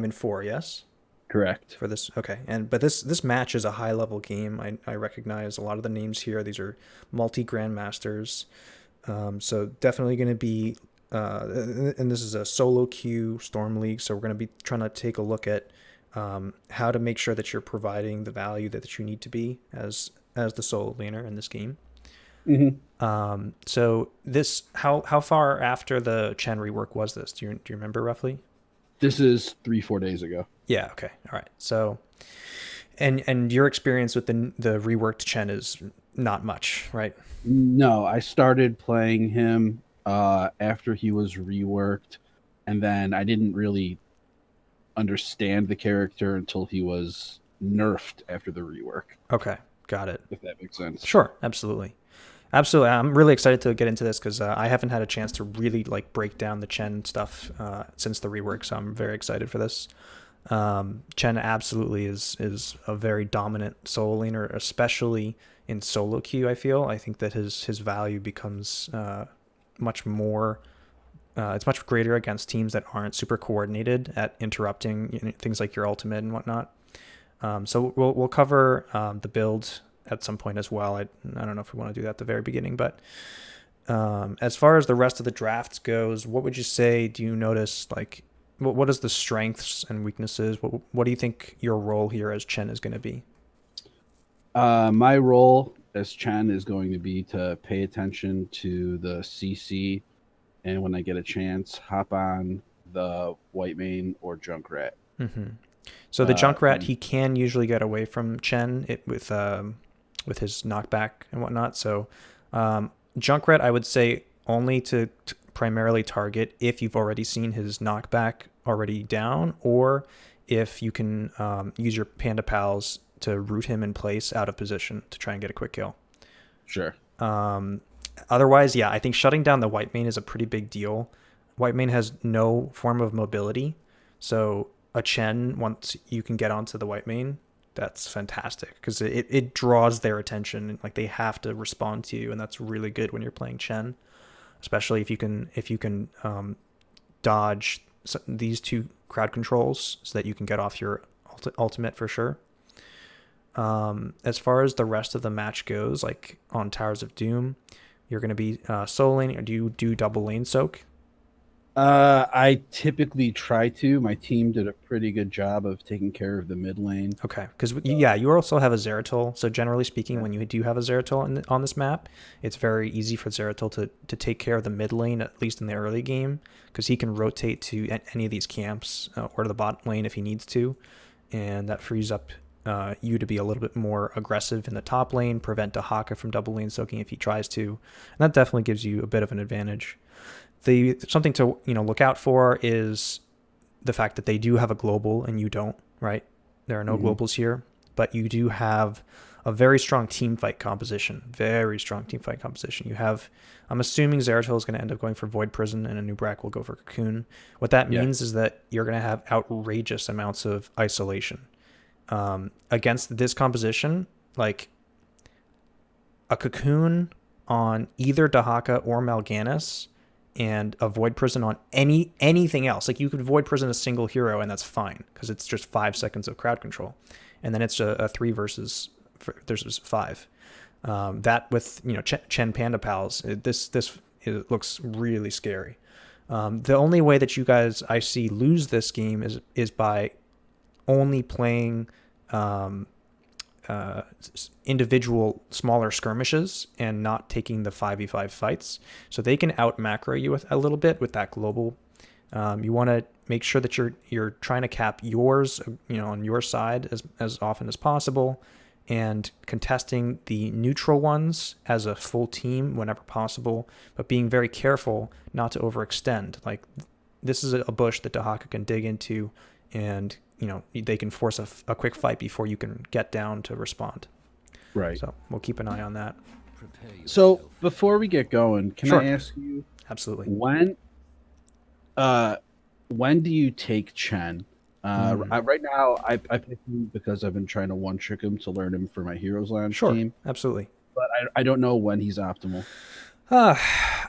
in four, yes? Correct. For this, okay. But this match is a high level game. I recognize a lot of the names here. These are multi grandmasters. So definitely going to be, and this is a solo queue Storm League. So we're going to be trying to take a look at how to make sure that you're providing the value that you need to be as the solo laner in this game. Hmm. So this, how far after the Chen rework was this? Do you remember roughly? This is 3, 4 days ago. Yeah. Okay. All right. So and your experience with the reworked Chen is not much, right? No, I started playing him after he was reworked, and then I didn't really understand the character until he was nerfed after the rework, Okay. Got it. if that makes sense. Sure. Absolutely. Absolutely. I'm really excited to get into this because I haven't had a chance to really like break down the Chen stuff since the rework. So I'm very excited for this. Chen absolutely is a very dominant solo laner, especially in solo queue. I think that his value becomes much more. It's much greater against teams that aren't super coordinated at interrupting things like your ultimate and whatnot. So we'll cover the build at some point as well. I don't know if we want to do that at the very beginning, but as far as the rest of the drafts goes, what would you say? Do you notice like what is the strengths and weaknesses? What do you think your role here as Chen is going to be? My role as Chen is going to be to pay attention to the CC, and when I get a chance, hop on the White Mane or Junkrat. Mm-hmm. So the Junkrat, And he can usually get away from Chen with his knockback and whatnot. So Junkrat, I would say only to primarily target if you've already seen his knockback already down, or if you can use your Panda Pals to root him in place out of position to try and get a quick kill. sure. Um, Otherwise, yeah, I think shutting down the white mane is a pretty big deal. White mane has no form of mobility, so a Chen, once you can get onto the white mane, that's fantastic because it draws their attention. Like they have to respond to you, and that's really good when you're playing Chen, especially if you can dodge these two crowd controls so that you can get off your ultimate for sure. As far as the rest of the match goes, like on Towers of Doom, you're going to be solo laning, or do you do double lane soak? I typically try to. My team did a pretty good job of taking care of the mid lane. Okay, because yeah, So, you also have a Zeratul. So generally speaking, yeah. when you do have a Zeratul on this map, it's very easy for Zeratul to take care of the mid lane, at least in the early game, because he can rotate to any of these camps or to the bot lane if he needs to, and that frees up you to be a little bit more aggressive in the top lane, prevent Dahaka from double lane soaking if he tries to, and that definitely gives you a bit of an advantage. The something to look out for is the fact that they do have a global and you don't, right? There are no Mhm. globals here, but you do have a very strong team fight composition. Very strong team fight composition. You have, I'm assuming Zeratul is going to end up going for Void Prison and Anubrak will go for Cocoon. What that Yeah. means is that you're going to have outrageous amounts of isolation. Against this composition, like a Cocoon on either Dahaka or Mal'Ganis and a Void Prison on anything else. Like you could Void Prison a single hero and that's fine because it's just 5 seconds of crowd control, and then it's a three versus there's five. That with Chen Panda Pals, it looks really scary. The only way that you guys I see lose this game is by only playing um, uh, individual smaller skirmishes and not taking the 5v5 fights. So they can out macro you with a little bit with that global. You want to make sure that you're trying to cap yours, on your side as often as possible, and contesting the neutral ones as a full team whenever possible, but being very careful not to overextend. Like this is a bush that Dahaka can dig into, and they can force a quick fight before you can get down to respond. Right. So we'll keep an eye on that. So before we get going, can I Sure, ask you absolutely. when uh when do you take Chen? Hmm. Right now, I pick him because I've been trying to one trick him to learn him for my Heroes Lounge Sure, team, absolutely. but I don't know when he's optimal. Uh,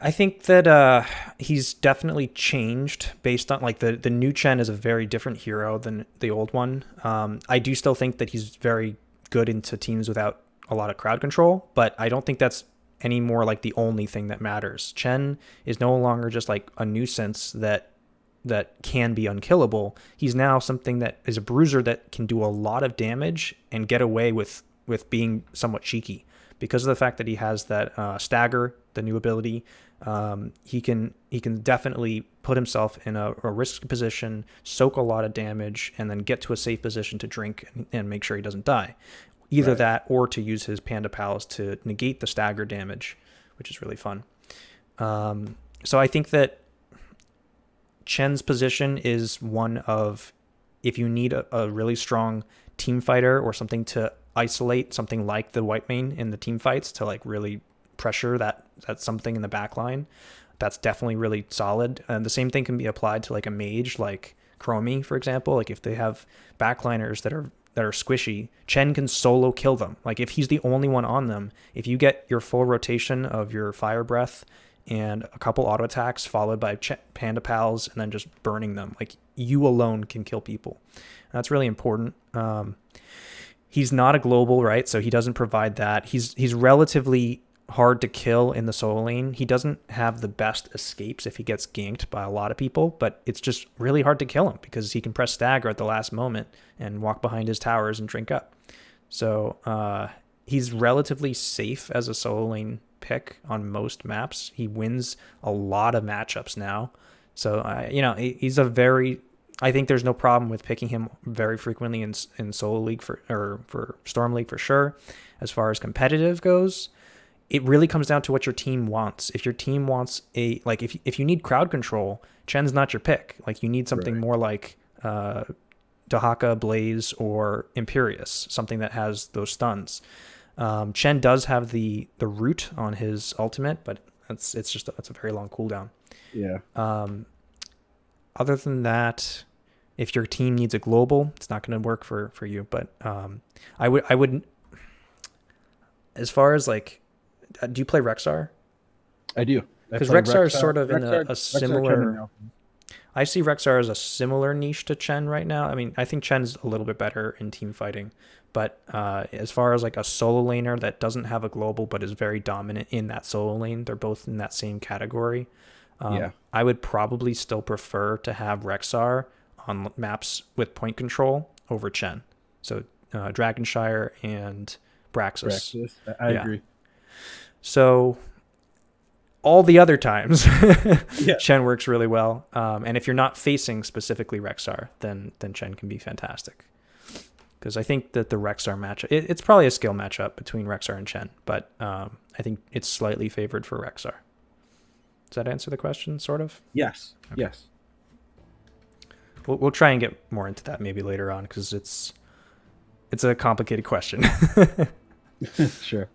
I think that he's definitely changed based on like the new Chen is a very different hero than the old one. I do still think that he's very good into teams without a lot of crowd control, but I don't think that's any more like the only thing that matters. Chen is no longer just like a nuisance that can be unkillable. He's now something that is a bruiser that can do a lot of damage and get away with being somewhat cheeky because of the fact that he has that stagger, the new ability. He can definitely put himself in a risky position, soak a lot of damage, and then get to a safe position to drink and make sure he doesn't die. Either Right. that or to use his Panda Pals to negate the stagger damage, which is really fun. So I think that Chen's position is one of if you need a really strong team fighter or something to isolate something like the white mane in the team fights to like really pressure that something in the back line, that's definitely really solid. And the same thing can be applied to like a mage like Chromie, for example. Like if they have backliners that are squishy, Chen can solo kill them. Like if he's the only one on them, if you get your full rotation of your fire breath and a couple auto attacks followed by Panda Pals and then just burning them, like you alone can kill people. And that's really important. He's not a global, right? So he doesn't provide that. He's relatively hard to kill in the solo lane. He doesn't have the best escapes if he gets ganked by a lot of people, but it's just really hard to kill him because he can press stagger at the last moment and walk behind his towers and drink up. So he's relatively safe as a solo lane pick on most maps. He wins a lot of matchups now. So, he's a very I think there's no problem with picking him very frequently in solo league for Storm League for sure. As far as competitive goes, it really comes down to what your team wants. If your team wants if you need crowd control, Chen's not your pick. Like you need something Right. more like Dahaka, Blaze, or Imperious, something that has those stuns. Chen does have the root on his ultimate, but it's a very long cooldown. Yeah. Other than that, if your team needs a global, it's not going to work for you. But I would as far as like, do you play Rexar? I do. I Because play Rexar is Rexar, sort of in a Rexar, Chen, and similar. Malcolm. I see Rexar as a similar niche to Chen right now. I mean, I think Chen's a little bit better in team fighting, but as far as like a solo laner that doesn't have a global but is very dominant in that solo lane, they're both in that same category. Yeah. I would probably still prefer to have Rexar on maps with point control over Chen. So Dragonshire and Braxis. Praxis. I Yeah. agree. So all the other times, Yeah. Chen works really well. And if you're not facing specifically Rexar, then Chen can be fantastic. Because I think that the Rexar matchup, it's probably a skill matchup between Rexar and Chen, but I think it's slightly favored for Rexar. Does that answer the question, sort of? Yes. Okay. Yes. We'll try and get more into that maybe later on because it's a complicated question. Sure.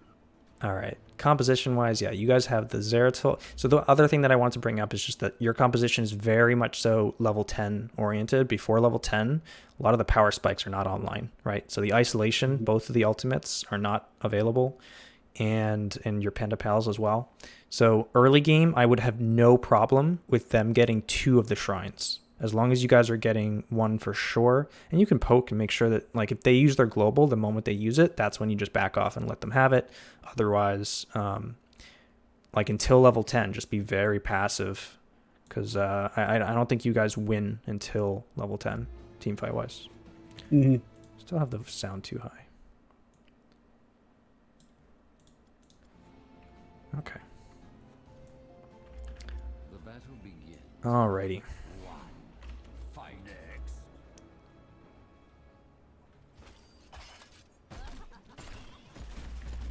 All right. Composition wise, yeah, you guys have the Zeratul. So the other thing that I want to bring up is just that your composition is very much so level 10 oriented. Before level 10, a lot of the power spikes are not online, right? So the isolation, both of the ultimates are not available, and your Panda Pals as well. So early game, I would have no problem with them getting two of the shrines. As long as you guys are getting one for sure, and you can poke and make sure that like if they use their global, the moment they use it, that's when you just back off and let them have it. Otherwise, like until level 10, just be very passive because I don't think you guys win until level 10, team fight wise. Mm-hmm. Still have the sound too high. Okay. The battle begins. Alrighty. Fight.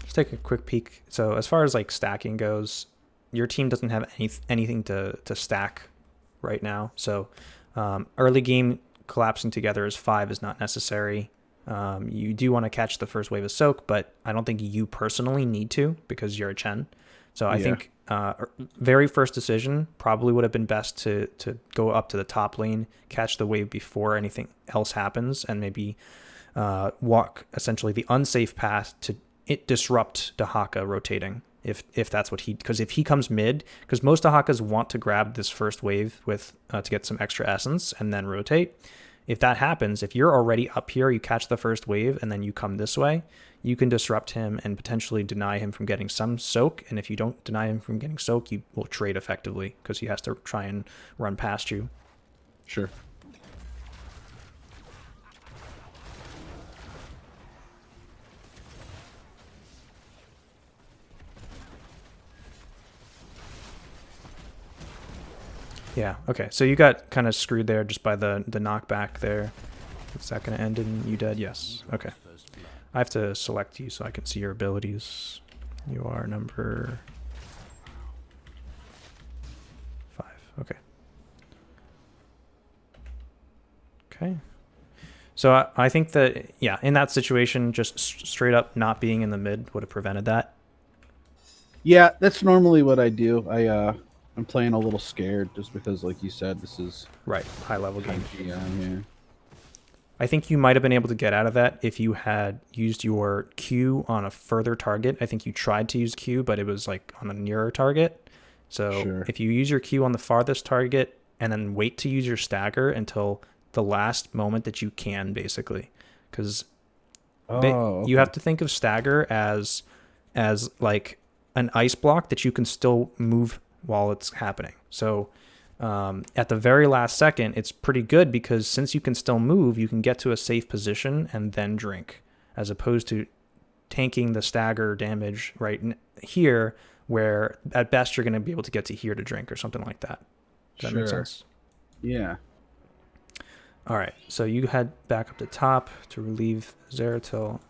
Let's take a quick peek. So as far as like stacking goes, your team doesn't have anything to stack right now. So early game collapsing together as 5 is not necessary. You do want to catch the first wave of soak, but I don't think you personally need to because you're a Chen. So I think very first decision probably would have been best to go up to the top lane, catch the wave before anything else happens, and maybe walk essentially the unsafe path to disrupt Dahaka rotating if that's what he, because if he comes mid, because most Dahakas want to grab this first wave with to get some extra essence and then rotate. If that happens, if you're already up here, you catch the first wave and then you come this way, you can disrupt him and potentially deny him from getting some soak. And if you don't deny him from getting soak, you will trade effectively because he has to try and run past you. Sure. Yeah, okay. So you got kind of screwed there just by the knockback there. Is that going to end in you dead? Yes. Okay. I have to select you so I can see your abilities. You are number 5. Okay. Okay. So I think that, yeah, in that situation, just straight up not being in the mid would have prevented that. Yeah, that's normally what I do. I'm playing a little scared just because, like you said, this is Right. High level game. yeah. I think you might have been able to get out of that if you had used your Q on a further target. I think you tried to use Q, but it was like on a nearer target. So Sure. if you use your Q on the farthest target and then wait to use your stagger until the last moment that you can, basically, because you have to think of stagger as like an ice block that you can still move while it's happening. So at the very last second, it's pretty good because since you can still move, you can get to a safe position and then drink, as opposed to tanking the stagger damage right here, where at best you're going to be able to get to here to drink or something like that. Does that make sense? Yeah. All right, so you head back up to top to relieve Zeratil.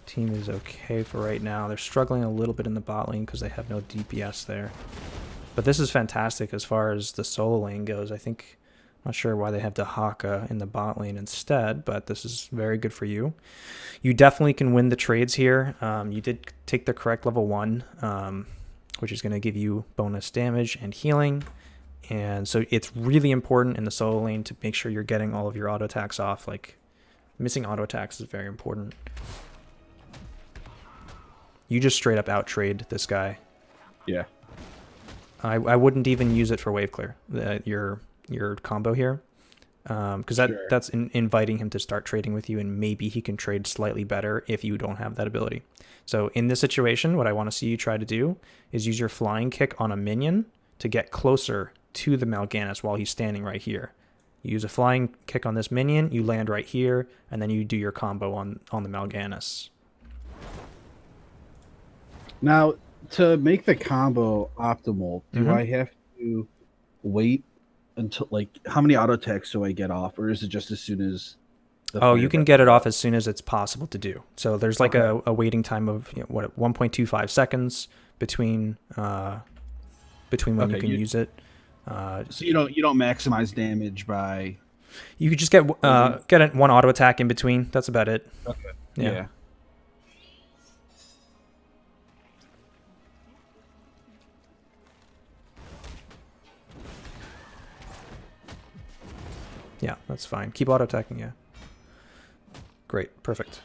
Team is okay for right now. They're struggling a little bit in the bot lane because they have no DPS there. But this is fantastic as far as the solo lane goes. I think, I'm not sure why they have Dahaka in the bot lane instead, but this is very good for you. You definitely can win the trades here. You did take the correct level 1, which is going to give you bonus damage and healing. And so it's really important in the solo lane to make sure you're getting all of your auto attacks off. Like, missing auto attacks is very important. You just straight up out trade this guy. Yeah. I wouldn't even use it for wave clear, your combo here, because that's inviting him to start trading with you, and maybe he can trade slightly better if you don't have that ability. So in this situation, what I want to see you try to do is use your flying kick on a minion to get closer to the Mal'Ganis while he's standing right here. You use a flying kick on this minion, you land right here, and then you do your combo on the Mal'Ganis. Now, to make the combo optimal, do I have to wait until, like, how many auto attacks do I get off, or is it just as soon as you can get it off as soon as it's possible to do. So there's like a waiting time of 1.25 seconds between when you can use it. So you don't maximize damage by. You could just get one auto attack in between. That's about it. Okay. Yeah. Yeah, that's fine. Keep auto attacking, yeah. Great, perfect.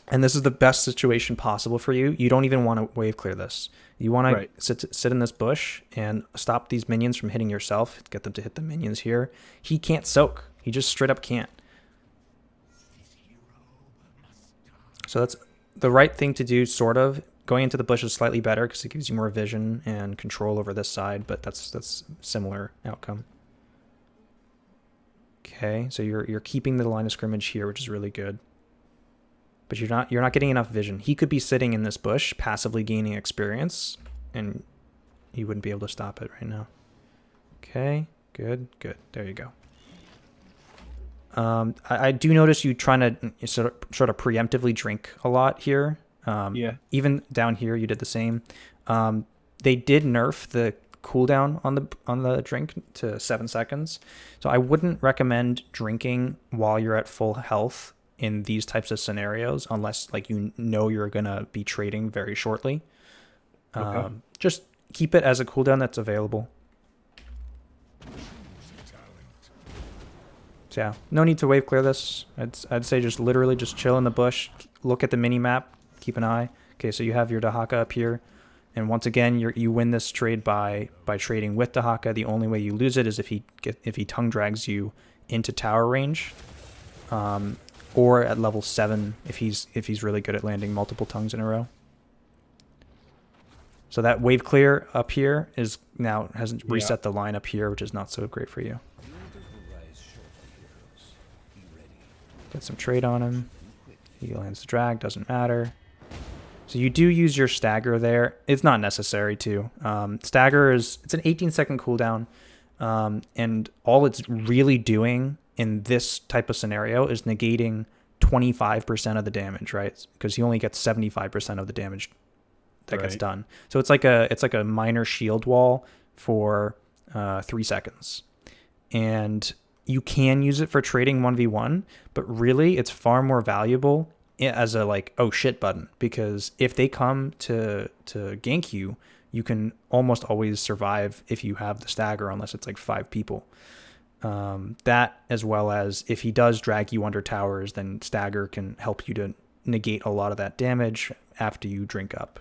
And this is the best situation possible for you. You don't even want to wave clear this. You want to sit in this bush and stop these minions from hitting yourself, get them to hit the minions here. He can't soak. He just straight up can't. So that's the right thing to do, sort of. Going into the bush is slightly better because it gives you more vision and control over this side, but that's similar outcome. Okay, so you're keeping the line of scrimmage here, which is really good. But you're not getting enough vision. He could be sitting in this bush, passively gaining experience, and you wouldn't be able to stop it right now. Okay, good. There you go. I do notice you trying to sort of preemptively drink a lot here. Yeah. Even down here, you did the same. They did nerf the cooldown on the drink to 7 seconds, so I wouldn't recommend drinking while you're at full health in these types of scenarios, unless like you're gonna be trading very shortly. Just keep it as a cooldown that's available. So yeah, no need to wave clear this. I'd say just literally just chill in the bush, look at the mini map, keep an eye, Okay, so you have your Dahaka up here. And once again, you win this trade by trading with Dahaka. The only way you lose it is if he tongue drags you into tower range, or at level 7 if he's really good at landing multiple tongues in a row. So that wave clear up here is now hasn't reset the line up here, which is not so great for you. Get some trade on him. He lands the drag, doesn't matter. So you do use your stagger there. It's not necessary to. Stagger it's an 18-second cooldown, and all it's really doing in this type of scenario is negating 25% of the damage, right? Because he only gets 75% of the damage that gets done. So it's like a minor shield wall for 3 seconds, and you can use it for trading 1v1, but really it's far more valuable as a like oh shit button, because if they come to gank you, you can almost always survive if you have the stagger, unless it's like 5 people. That, as well as if he does drag you under towers, then stagger can help you to negate a lot of that damage after you drink up.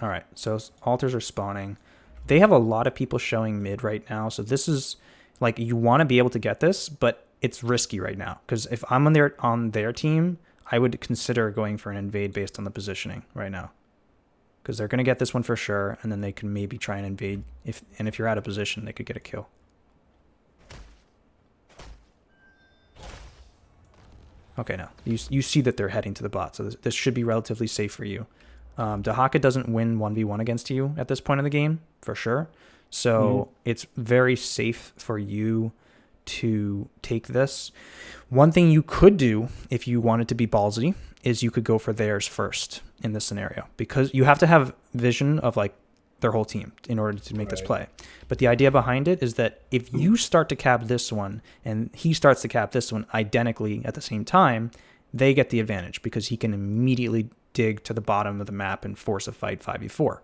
All right, so altars are spawning. They have a lot of people showing mid right now, so this is like, you want to be able to get this, but it's risky right now, because if I'm on their team, I would consider going for an invade based on the positioning right now, because they're going to get this one for sure, and then they can maybe try and invade. If you're out of position, they could get a kill. Okay, now you see that they're heading to the bot, so this should be relatively safe for you. Dahaka doesn't win 1v1 against you at this point in the game, for sure. So it's very safe for you to take this. One thing you could do if you wanted to be ballsy is you could go for theirs first in this scenario, because you have to have vision of like their whole team in order to make this play. But the idea behind it is that if you start to cap this one and he starts to cap this one identically at the same time, they get the advantage because he can immediately dig to the bottom of the map and force a fight 5v4.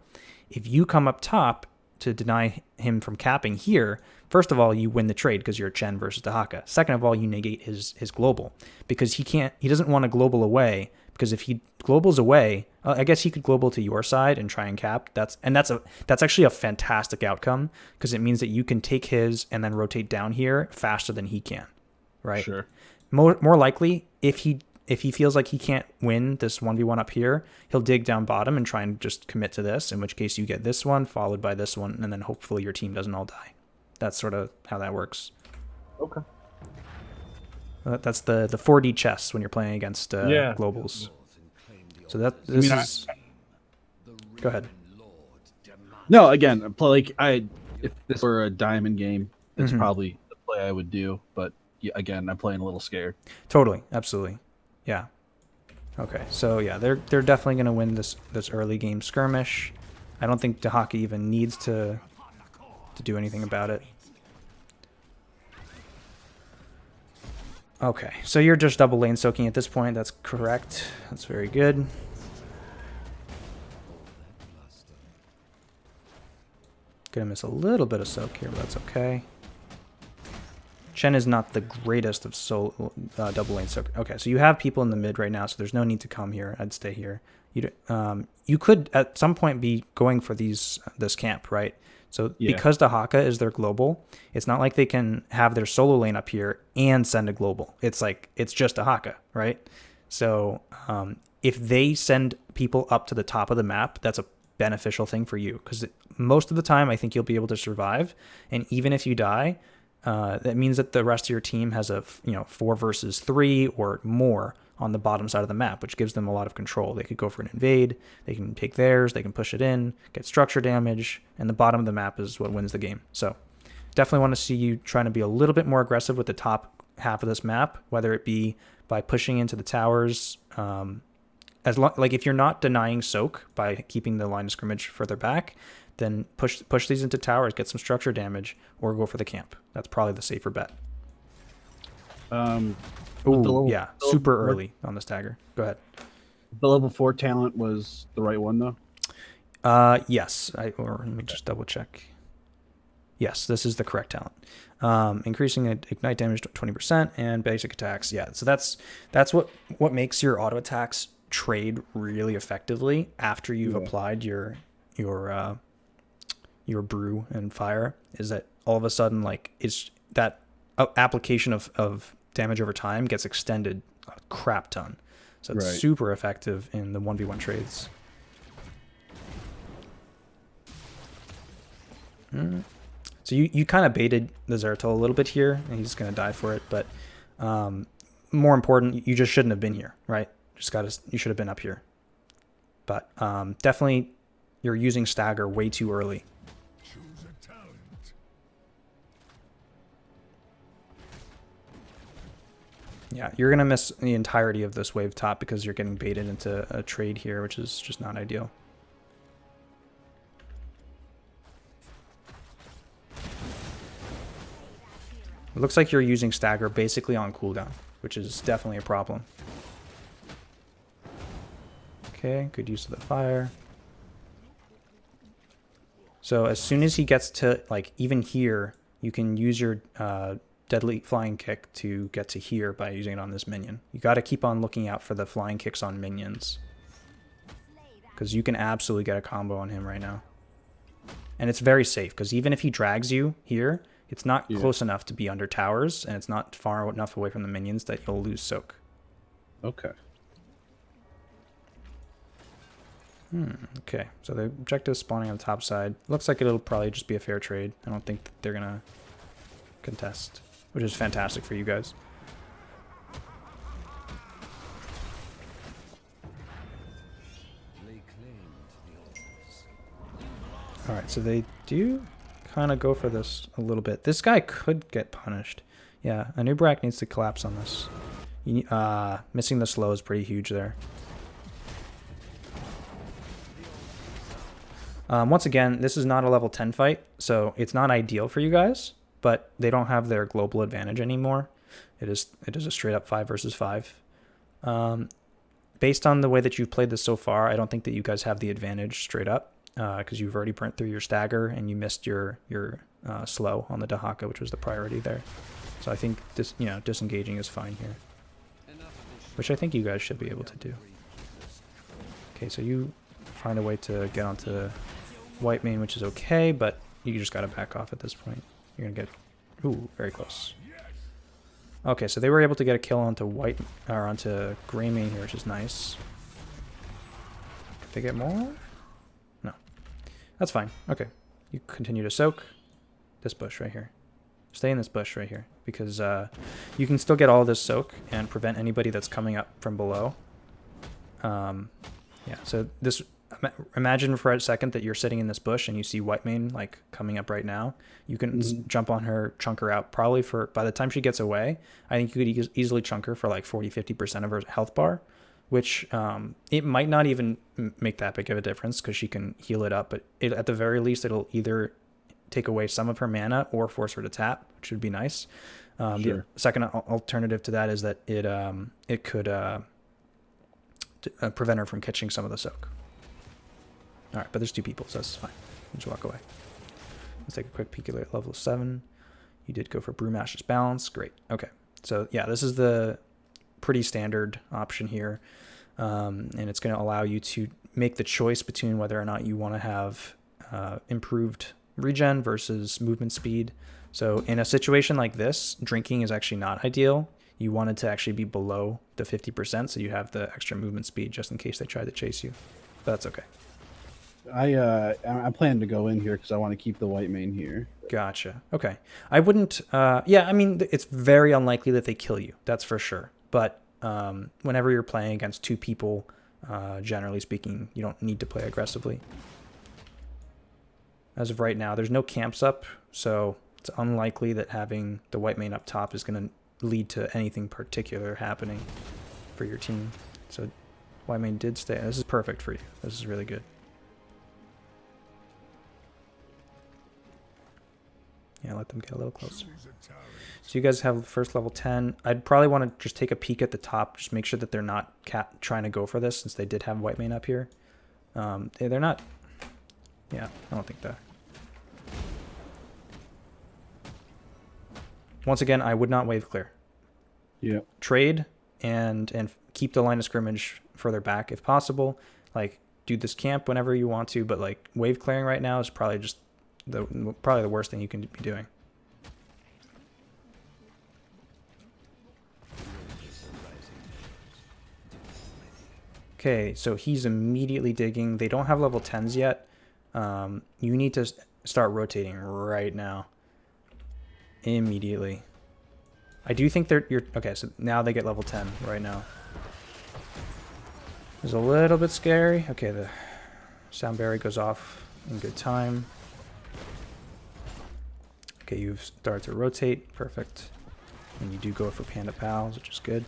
If you come up top to deny him from capping here, first of all, you win the trade because you're Chen versus Dahaka. Second of all, you negate his global, because he doesn't want to global away, because if he globals away, I guess he could global to your side and try and cap. That's actually a fantastic outcome, because it means that you can take his and then rotate down here faster than he can, right? Sure. More likely, if he feels like he can't win this 1v1 up here, he'll dig down bottom and try and just commit to this, in which case you get this one followed by this one, and then hopefully your team doesn't all die. That's sort of how that works. Okay. That's the 4D chess when you're playing against globals. So this is... Go ahead. No, again, if this were a diamond game, it's probably the play I would do. But again, I'm playing a little scared. Totally, absolutely, yeah. Okay, so yeah, they're definitely gonna win this early game skirmish. I don't think Dahaka even needs to do anything about it. Okay, so you're just double lane soaking at this point. That's correct. That's very good. Gonna miss a little bit of soak here, but that's okay. Chen is not the greatest of double lane soak. Okay, so you have people in the mid right now, so there's no need to come here. I'd stay here. You could at some point be going for this camp, right? So because Dahaka is their global, it's not like they can have their solo lane up here and send a global. It's like, it's just Dahaka, right? So if they send people up to the top of the map, that's a beneficial thing for you, because most of the time I think you'll be able to survive. And even if you die, that means that the rest of your team has a 4 versus 3 or more on the bottom side of the map, which gives them a lot of control. They could go for an invade, they can take theirs, they can push it in, get structure damage, and the bottom of the map is what wins the game. So definitely want to see you trying to be a little bit more aggressive with the top half of this map, whether it be by pushing into the towers, like if you're not denying soak by keeping the line of scrimmage further back, then push these into towers, get some structure damage, or go for the camp. That's probably the safer bet. Ooh, yeah, super early on the stagger. Go ahead. The level 4 talent was the right one, though? Yes. Let me just double check. Yes, this is the correct talent. Increasing ignite damage to 20% and basic attacks. Yeah, so that's what makes your auto attacks trade really effectively after you've applied your brew and fire, is that all of a sudden, like, it's that application of damage over time gets extended a crap ton. So it's super effective in the 1v1 trades. So you kind of baited the Zeratul a little bit here, and he's going to die for it. But more important, you just shouldn't have been here, right? You should have been up here. But definitely, you're using stagger way too early. Choose a talent. Yeah, you're going to miss the entirety of this wave top because you're getting baited into a trade here, which is just not ideal. It looks like you're using stagger basically on cooldown, which is definitely a problem. Okay, good use of the fire. So as soon as he gets to, like, even here, you can use your deadly flying kick to get to here by using it on this minion. You got to keep on looking out for the flying kicks on minions, because you can absolutely get a combo on him right now. And it's very safe, because even if he drags you here, it's not close enough to be under towers, and it's not far enough away from the minions that you'll lose soak. Okay. Okay, so the objective is spawning on the top side. Looks like it'll probably just be a fair trade. I don't think that they're going to contest, which is fantastic for you guys. Alright, so they do kind of go for this a little bit. This guy could get punished. Yeah, Anub'arak needs to collapse on this. Missing the slow is pretty huge there. Once again, this is not a level 10 fight, so it's not ideal for you guys, but they don't have their global advantage anymore. It is a straight up 5 versus 5. Based on the way that you've played this so far, I don't think that you guys have the advantage straight up, because you've already burnt through your stagger and you missed your slow on the Dahaka, which was the priority there. So I think disengaging is fine here, which I think you guys should be able to do. Okay, so you find a way to get onto white main, which is okay, but you just gotta back off at this point. You're gonna get, ooh, very close. Okay, so they were able to get a kill onto onto gray main here, which is nice. Could they get more? No, that's fine. Okay, you continue to soak this bush right here. Stay in this bush right here, because you can still get all of this soak and prevent anybody that's coming up from below. Yeah, so this, imagine for a second that you're sitting in this bush and you see white main like coming up right now. You can jump on her, chunk her out, probably by the time she gets away, I think you could easily chunk her for like 40-50% of her health bar, which it might not even make that big of a difference because she can heal it up, but at the very least it'll either take away some of her mana or force her to tap, which would be nice. Sure. The second alternative to that is that it could prevent her from catching some of the soak. All right, but there's 2 people, so that's fine. Just walk away. Let's take a quick peek at level 7. You did go for Brewmaster's Balance. Great. Okay, so yeah, this is the pretty standard option here, and it's going to allow you to make the choice between whether or not you want to have improved regen versus movement speed. So in a situation like this, drinking is actually not ideal. You want it to actually be below the 50%, so you have the extra movement speed just in case they try to chase you. But that's okay. I plan to go in here because I want to keep the white main here. Gotcha. Okay. I wouldn't. Yeah, I mean, it's very unlikely that they kill you. That's for sure. But whenever you're playing against 2 people, generally speaking, you don't need to play aggressively. As of right now, there's no camps up, so it's unlikely that having the white main up top is going to lead to anything particular happening for your team. So white main did stay. This is perfect for you. This is really good. Yeah, let them get a little closer. So you guys have first level 10. I'd probably want to just take a peek at the top, just make sure that they're not trying to go for this, since they did have white main up here. They're not. Yeah, I don't think that. once again, I would not wave clear. Yep. Trade and keep the line of scrimmage further back if possible. Like, do this camp whenever you want to, but like wave clearing right now is probably just probably the worst thing you can be doing. Okay, so he's immediately digging. They don't have level 10s yet. You need to start rotating right now. Immediately. I do think you're okay, so now they get level 10 right now. It's a little bit scary. Okay, the sound barrier goes off in good time. Okay, you've started to rotate. Perfect. And you do go for Panda Pals, which is good.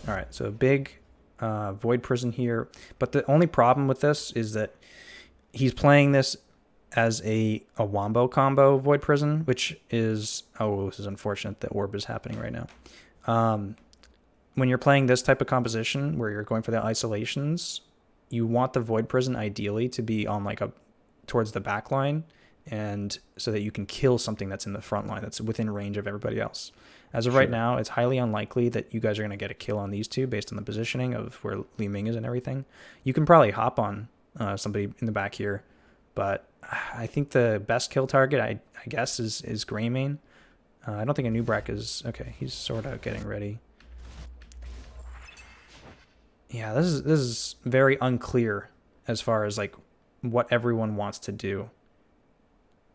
Alright, so big Void Prison here. But the only problem with this is that he's playing this as a Wombo combo Void Prison, which is... Oh, this is unfortunate that Orb is happening right now. When you're playing this type of composition, where you're going for the isolations, you want the Void Prison ideally to be on like towards the back line, and so that you can kill something that's in the front line that's within range of everybody else. As of right now, it's highly unlikely that you guys are going to get a kill on these two based on the positioning of where Li Ming is and everything. You can probably hop on somebody in the back here, but I think the best kill target, I guess, is Greymane. I don't think a Nubrak is... Okay, he's sort of getting ready. Yeah, this is very unclear as far as like what everyone wants to do.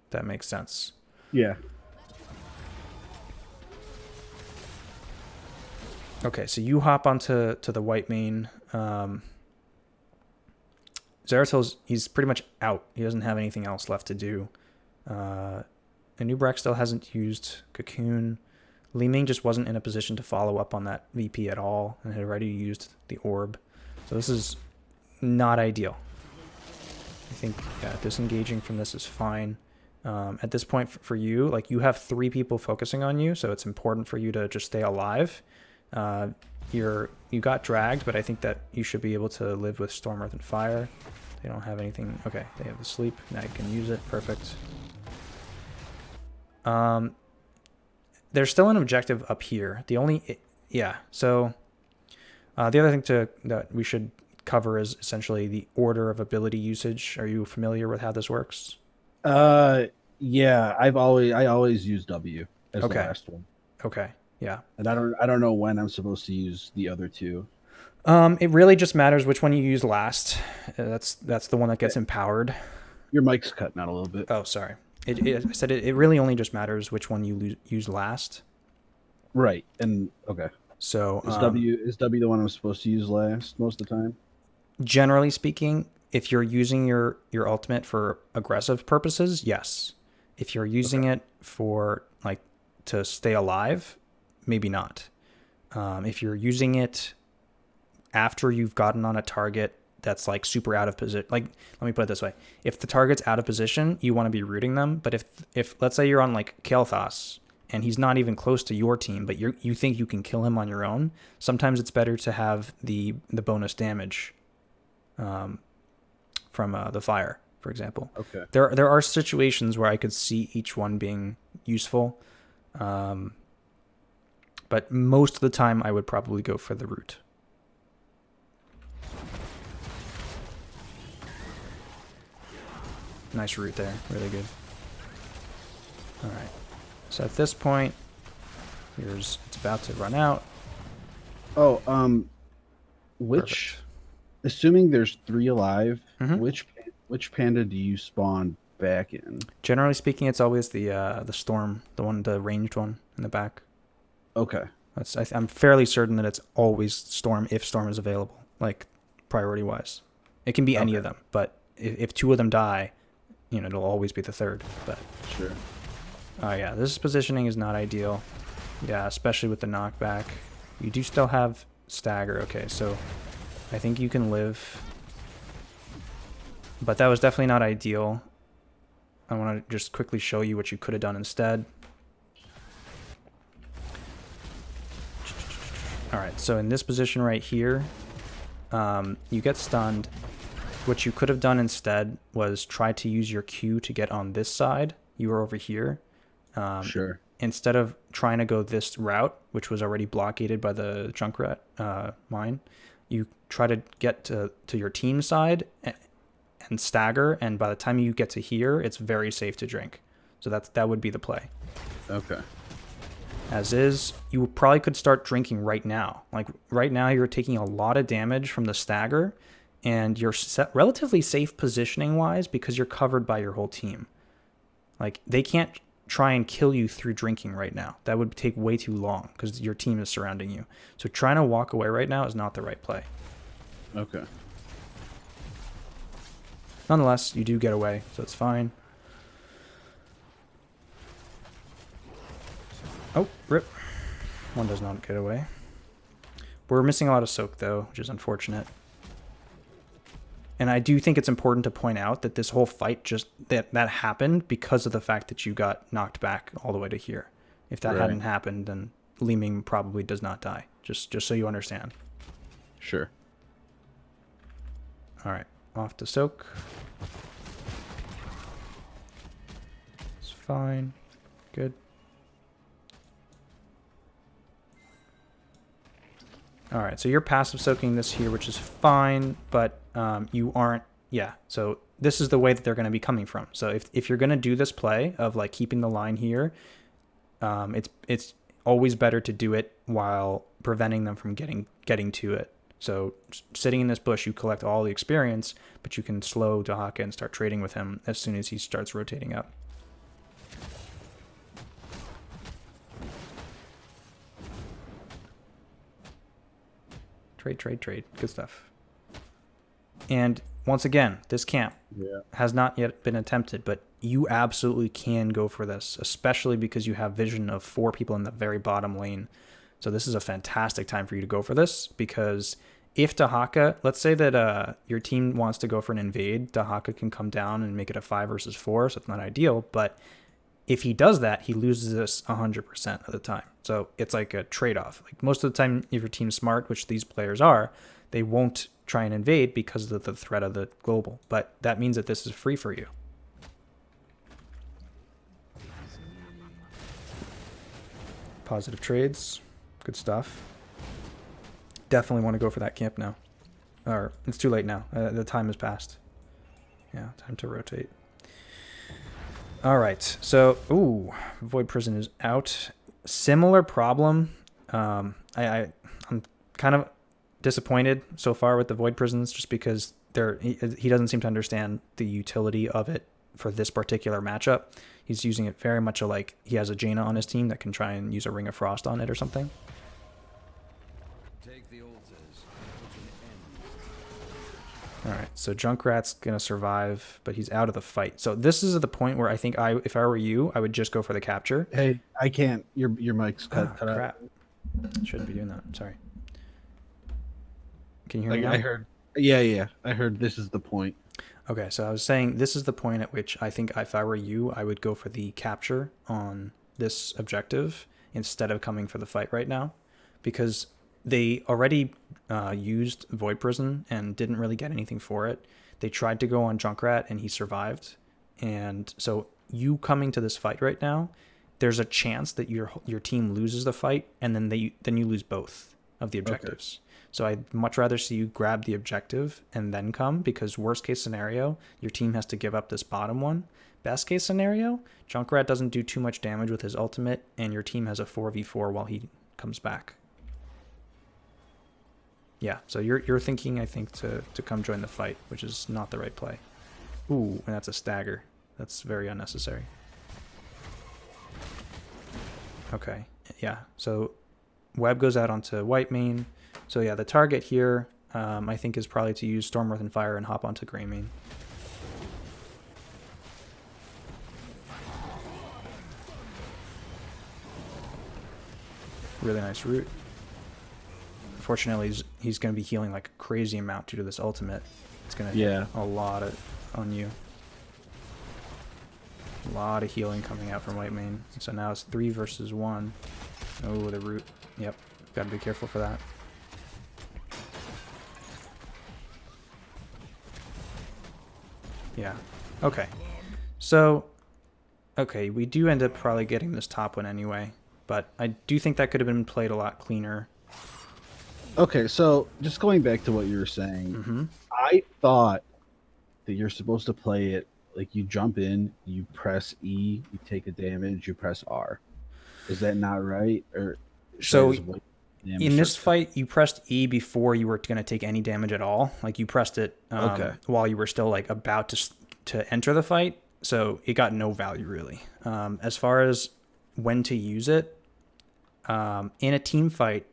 If that makes sense. Yeah. Okay, so you hop onto the white main. Zeratil's, he's pretty much out. He doesn't have anything else left to do. Anubrak still hasn't used Cocoon. Li Ming just wasn't in a position to follow up on that VP at all and had already used the orb. So this is not ideal. I think disengaging from this is fine. At this point for you, like you have 3 people focusing on you, so it's important for you to just stay alive. You got dragged, but I think that you should be able to live with Storm, Earth, and Fire. They don't have anything. Okay, they have the sleep. Now you can use it. Perfect. There's still an objective up here. The only... Yeah, so... the other thing that we should cover is essentially the order of ability usage. Are you familiar with how this works? Yeah, I always use W as the last one. Okay, yeah. And I don't know when I'm supposed to use the other 2. It really just matters which one you use last. That's the one that gets empowered. Your mic's cutting out a little bit. Oh, sorry. I said it really only just matters which one you use last. Right. And okay. So is W the one I'm supposed to use last most of the time? Generally speaking, if you're using your ultimate for aggressive purposes, yes. If you're using it for like to stay alive, maybe not. If you're using it after you've gotten on a target that's like super out of position, like let me put it this way: if the target's out of position, you want to be rooting them. But if let's say you're on like Kael'thas and he's not even close to your team, but you think you can kill him on your own, sometimes it's better to have the bonus damage from the fire, for example. Okay. There are situations where I could see each one being useful, but most of the time I would probably go for the root. Nice root there, really good. All right. So at this point, it's about to run out. Oh, Perfect. Assuming there's 3 alive, Mhm. which panda do you spawn back in? Generally speaking, it's always the storm, the ranged one in the back. Okay. I'm fairly certain that it's always storm if storm is available, like priority wise. It can be any of them, but if 2 of them die, it'll always be the third. But Sure. yeah, this positioning is not ideal. Yeah, especially with the knockback. You do still have stagger. Okay, so I think you can live. But that was definitely not ideal. I want to just quickly show you what you could have done instead. Alright, so in this position right here, you get stunned. What you could have done instead was try to use your Q to get on this side. You were over here. Sure. Instead of trying to go this route, which was already blockaded by the Junkrat mine, you try to get to your team side and stagger, and by the time you get to here, it's very safe to drink. So that would be the play. Okay. As is, you probably could start drinking right now. Like right now, you're taking a lot of damage from the stagger, and you're set relatively safe positioning wise because you're covered by your whole team. Like they can't try and kill you through drinking right now. That would take way too long because your team is surrounding you. So trying to walk away right now is not the right play. Okay. Nonetheless, you do get away, so it's fine. Oh, rip. One does not get away. We're missing a lot of soak, though, which is unfortunate. And I do think it's important to point out that this whole fight just that happened because of the fact that you got knocked back all the way to here. If that hadn't happened, then Li Ming probably does not die. Just so you understand. Sure. All right, off to soak. It's fine. Good. All right, so you're passive soaking this here, which is fine, but you aren't. Yeah, so this is the way that they're going to be coming from. So if you're going to do this play of like keeping the line here, it's always better to do it while preventing them from getting to it. So sitting in this bush, you collect all the experience, but you can slow Dahaka and start trading with him as soon as he starts rotating up. Trade. Good stuff. And once again, this camp has not yet been attempted, but you absolutely can go for this, especially because you have vision of 4 people in the very bottom lane. So this is a fantastic time for you to go for this, because if Dahaka, let's say that your team wants to go for an invade, Dahaka can come down and make it a 5 versus 4, so it's not ideal, but if he does that, he loses this 100% of the time. So it's like a trade-off. Like most of the time, if your team's smart, which these players are, they won't try and invade because of the threat of the global. But that means that this is free for you. Positive trades. Good stuff. Definitely want to go for that camp now. Or it's too late now. The time has passed. Yeah, time to rotate. All right, so ooh, Void Prison is out. Similar problem. I'm kind of disappointed so far with the Void Prisons, just because he doesn't seem to understand the utility of it for this particular matchup. He's using it very much like he has a Jaina on his team that can try and use a Ring of Frost on it or something. Take the altars. All right, so Junkrat's gonna survive, but he's out of the fight. So this is the point where I think if I were you, I would just go for the capture. Hey, I can't. Your mic's cut out. Crap. Shouldn't be doing that. Sorry. Can you hear me now? I heard. Yeah. I heard this is the point. Okay, so I was saying this is the point at which I think if I were you, I would go for the capture on this objective instead of coming for the fight right now, because they already used Void Prison and didn't really get anything for it. They tried to go on Junkrat and he survived. And so you coming to this fight right now, there's a chance that your team loses the fight, and then you lose both of the objectives. Okay. So I'd much rather see you grab the objective and then come, because worst case scenario, your team has to give up this bottom one. Best case scenario, Junkrat doesn't do too much damage with his ultimate, and your team has a 4v4 while he comes back. Yeah, so you're thinking, I think, to come join the fight, which is not the right play. Ooh, and that's a stagger. That's very unnecessary. Okay, yeah, so Web goes out onto white main. So yeah, the target here, I think, is probably to use Storm, Earth, and Fire and hop onto gray main. Really nice route. Unfortunately, he's going to be healing like a crazy amount due to this ultimate. It's going to hit a lot on you. A lot of healing coming out from white main. So now it's 3 versus 1. Oh, the root. Yep, got to be careful for that. Yeah. Okay. So Okay, we do end up probably getting this top one anyway, but I do think that could have been played a lot cleaner. Okay, so just going back to what you were saying, Mm-hmm. I thought that you're supposed to play it like you jump in, you press E, you take a damage, you press R. Is that not right? Or should I So just wait for the damage in this starts coming? fight, you pressed E before you were going to take any damage at all. Like you pressed it Okay. while you were still like about to enter the fight, so it got no value really. As far as when to use it, in a team fight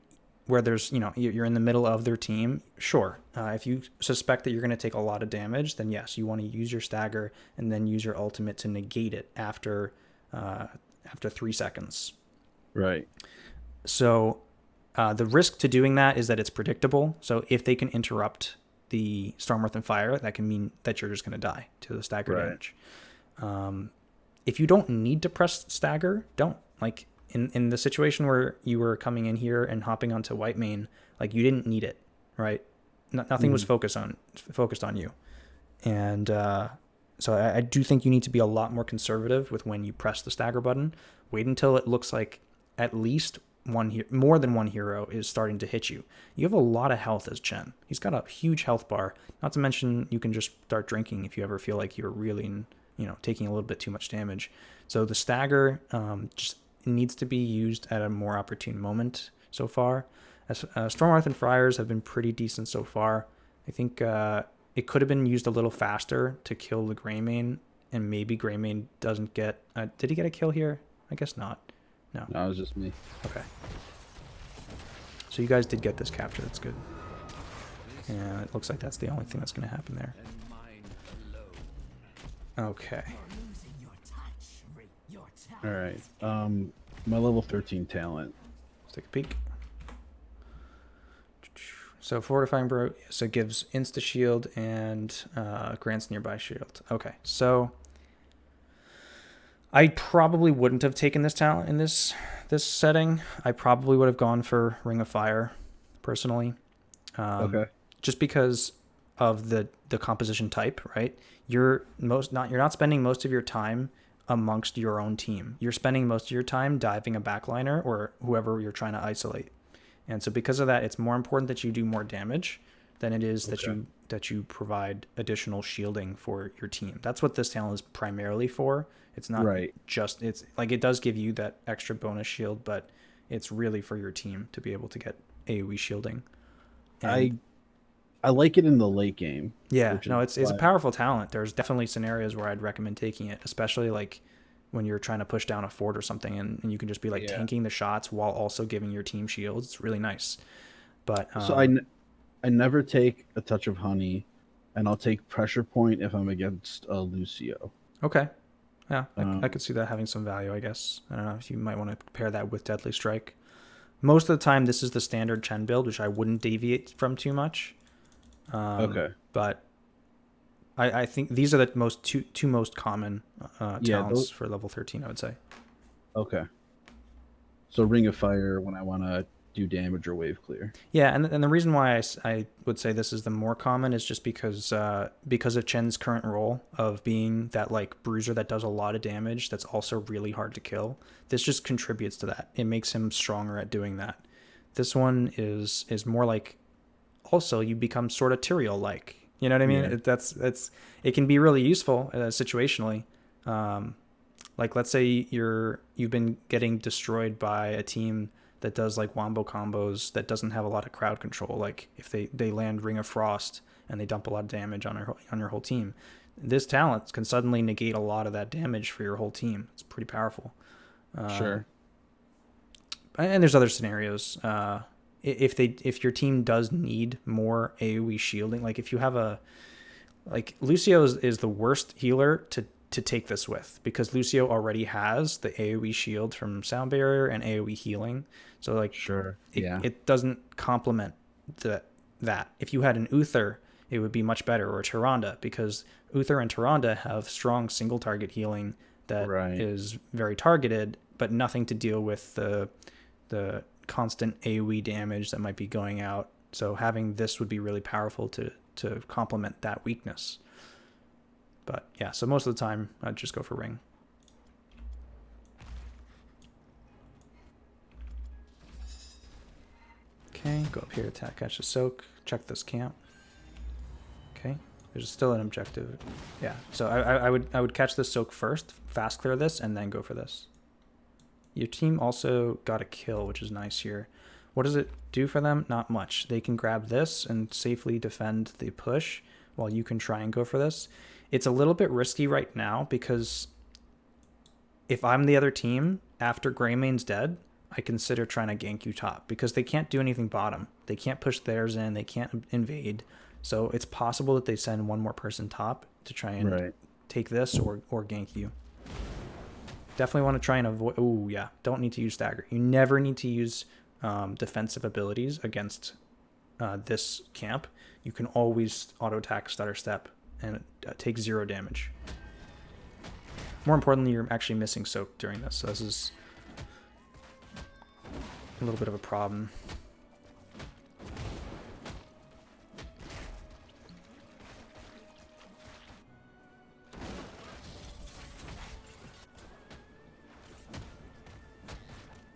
where there's you're in the middle of their team, sure. If you suspect that you're going to take a lot of damage, then yes, you want to use your stagger and then use your ultimate to negate it after 3 seconds. Right. So the risk to doing that is that it's predictable. So if they can interrupt the Storm, Earth, and Fire, that can mean that you're just going to die to the stagger Right. damage. If you don't need to press stagger, don't. Like in the situation where you were coming in here and hopping onto white main, like you didn't need it, right? Nothing was focused on you, and so I do think you need to be a lot more conservative with when you press the stagger button. Wait until it looks like at least more than one hero is starting to hit you. You have a lot of health as Chen. He's got a huge health bar. Not to mention you can just start drinking if you ever feel like you're really, taking a little bit too much damage. So the stagger just needs to be used at a more opportune moment so far. As Storm, Earth, and Friars have been pretty decent so far. I think it could have been used a little faster to kill the Greymane, and maybe Greymane doesn't get... did he get a kill here? I guess not. No. No, it was just me. Okay. So you guys did get this capture. That's good. And it looks like that's the only thing that's going to happen there. And mine alone. Okay. All right. My level 13 talent. Let's take a peek. So Fortifying Bro, so it gives insta shield and grants nearby shield. Okay, so I probably wouldn't have taken this talent in this setting. I probably would have gone for Ring of Fire, personally. Okay. Just because of the composition type, right? You're not spending most of your time amongst your own team. You're spending most of your time diving a backliner or whoever you're trying to isolate. And so because of that, it's more important that you do more damage than it is that you provide additional shielding for your team. That's what this talent is primarily for. It's not just, it's like it does give you that extra bonus shield, but it's really for your team to be able to get AoE shielding. And I like it in the late game. yeah, no, it's a powerful talent. There's definitely scenarios where I'd recommend taking it, especially like when you're trying to push down a fort or something, and you can just be like tanking the shots while also giving your team shields. It's really nice. But so I never take a touch of honey, and I'll take pressure point if I'm against Lucio. Okay, yeah, I could see that having some value. I guess I don't know if you might want to pair that with Deadly Strike. Most of the time, this is the standard Chen build, which I wouldn't deviate from too much. Okay, but I think these are the two most common talents for level 13, I would say. Okay. So Ring of Fire when I want to do damage or wave clear. Yeah, and the reason why I would say this is the more common is just because of Chen's current role of being that like bruiser that does a lot of damage that's also really hard to kill. This just contributes to that. It makes him stronger at doing that. This one is more like also you become sort of Tyrael like. You know what I mean? Yeah. It can be really useful situationally. Like let's say you've been getting destroyed by a team that does like wombo combos that doesn't have a lot of crowd control. Like if they land Ring of Frost and they dump a lot of damage on your whole team, this talent can suddenly negate a lot of that damage for your whole team. It's pretty powerful. Sure. And there's other scenarios. If your team does need more AoE shielding, like if you have Lucio is the worst healer to take this with, because Lucio already has the AoE shield from Sound Barrier and AoE healing. So like it doesn't complement that. If you had an Uther, it would be much better, or a Tyrande, because Uther and Tyrande have strong single target healing that is very targeted, but nothing to deal with the constant AoE damage that might be going out. So having this would be really powerful to complement that weakness. But yeah, so most of the time I'd just go for Ring. Go up here, attack, catch the soak, check this camp. Okay, there's still an objective. Yeah, so I would catch the soak first, fast clear this, and then go for this. Your team also got a kill, which is nice here. What does it do for them? Not much. They can grab this and safely defend the push while you can try and go for this. It's a little bit risky right now because if I'm the other team, after Greymane's dead, I consider trying to gank you top because they can't do anything bottom. They can't push theirs in. They can't invade. So it's possible that they send one more person top to try and take this or gank you. Definitely want to try and avoid... Oh, yeah. Don't need to use stagger. You never need to use defensive abilities against this camp. You can always auto-attack stutter step and take 0 damage. More importantly, you're actually missing soak during this. So this is a little bit of a problem.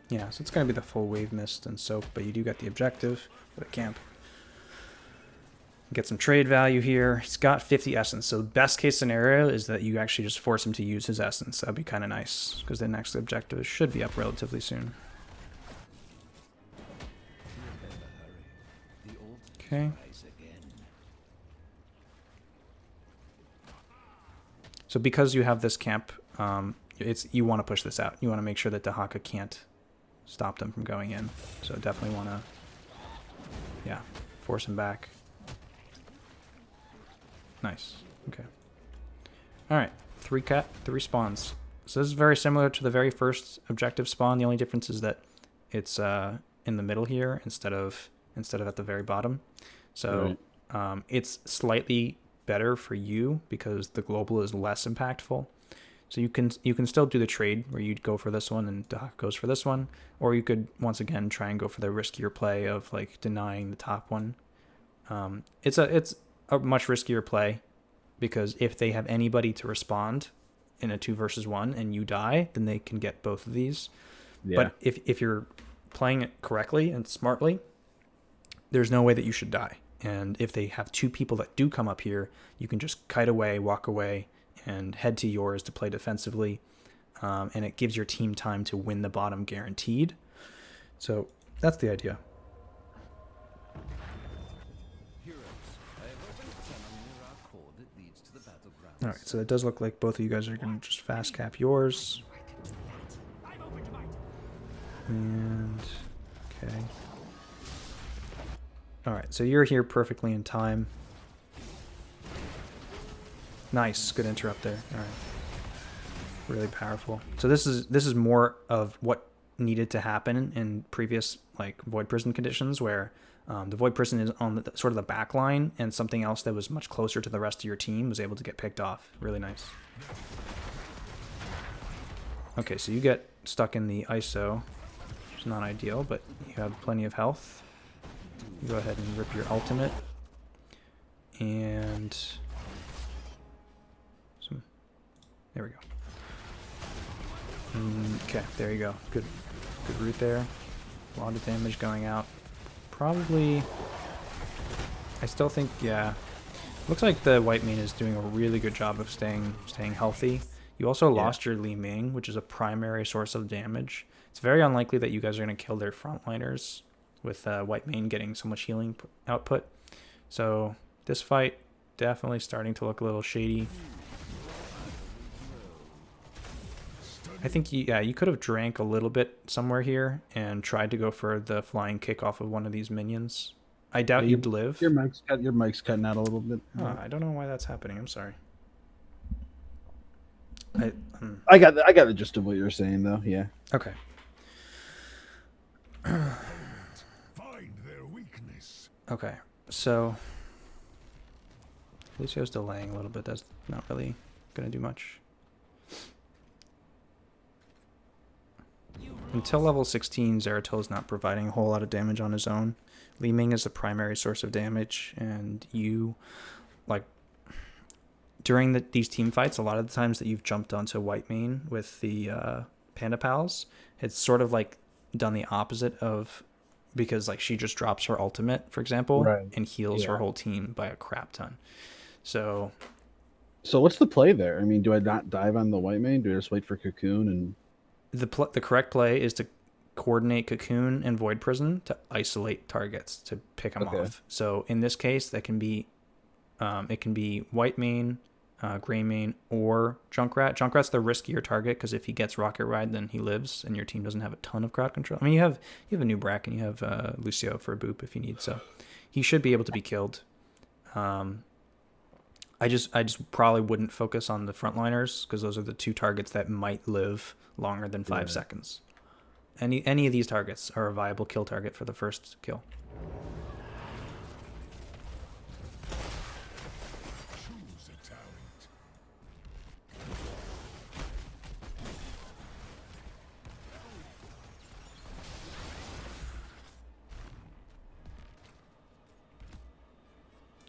Yeah, so it's going to be the full wave mist and soak, but you do get the objective for the camp. Get some trade value here. He's got 50 essence, so best case scenario is that you actually just force him to use his essence. That'd be kind of nice, because the next objective should be up relatively soon. Okay. So because you have this camp, you want to push this out. You want to make sure that Dahaka can't stop them from going in. So definitely want to, yeah, force him back. Nice. Okay. All right. 3 spawns. So this is very similar to the very first objective spawn. The only difference is that it's in the middle here instead of at the very bottom. So it's slightly better for you because the global is less impactful. So you can still do the trade where you'd go for this one and Dahaka goes for this one, or you could once again try and go for the riskier play of like denying the top one. It's a much riskier play because if they have anybody to respond in a 2 versus 1 and you die, then they can get both of these. Yeah. But if you're playing it correctly and smartly, there's no way that you should die. And if they have 2 people that do come up here, you can just kite away, walk away, and head to yours to play defensively. And it gives your team time to win the bottom guaranteed. So that's the idea. All right, so it does look like both of you guys are going to just fast cap yours. And, okay. All right, so you're here perfectly in time. Nice, good interrupt there. All right, really powerful. So this is more of what needed to happen in previous like Void Prison conditions where the Void Prison is on the, sort of the back line, and something else that was much closer to the rest of your team was able to get picked off. Really nice. Okay, so you get stuck in the ISO, which is not ideal, but you have plenty of health. You go ahead and rip your ultimate. And there we go. Okay, there you go. Good route there. A lot of damage going out. Probably, I still think, yeah. Looks like the white main is doing a really good job of staying healthy. You also lost your Li Ming, which is a primary source of damage. It's very unlikely that you guys are going to kill their frontliners with white main getting so much healing output. So this fight definitely starting to look a little shady. I think you could have drank a little bit somewhere here and tried to go for the flying kick off of one of these minions. I doubt you'd live. Your mic's cutting out a little bit. I don't know why that's happening. I'm sorry. I got the gist of what you're saying though. Yeah. Okay. Find their weakness. Okay. So Lucio's delaying a little bit. That's not really gonna do much. Until level 16, Zeratil's not providing a whole lot of damage on his own. Li Ming is the primary source of damage, and you, like, during these team fights, a lot of the times that you've jumped onto white main with the Panda Pals, it's sort of like done the opposite of because like she just drops her ultimate, for example, Right. and heals her Yeah. whole team by a crap ton. So So what's the play there? I mean, do I not dive on the white main? Do I just wait for Cocoon and the correct play is to coordinate Cocoon and Void Prison to isolate targets to pick them Okay. off. So in this case, that can be it can be white main, gray main, or Junkrat. Junkrat's the riskier target because if he gets Rocket Ride, then he lives, and your team doesn't have a ton of crowd control. I mean, you have a new Brack and you have Lucio for a boop if you need, so he should be able to be killed. I just probably wouldn't focus on the frontliners because those are the two targets that might live longer than 5 seconds. Any of these targets are a viable kill target for the first kill. Choose a talent.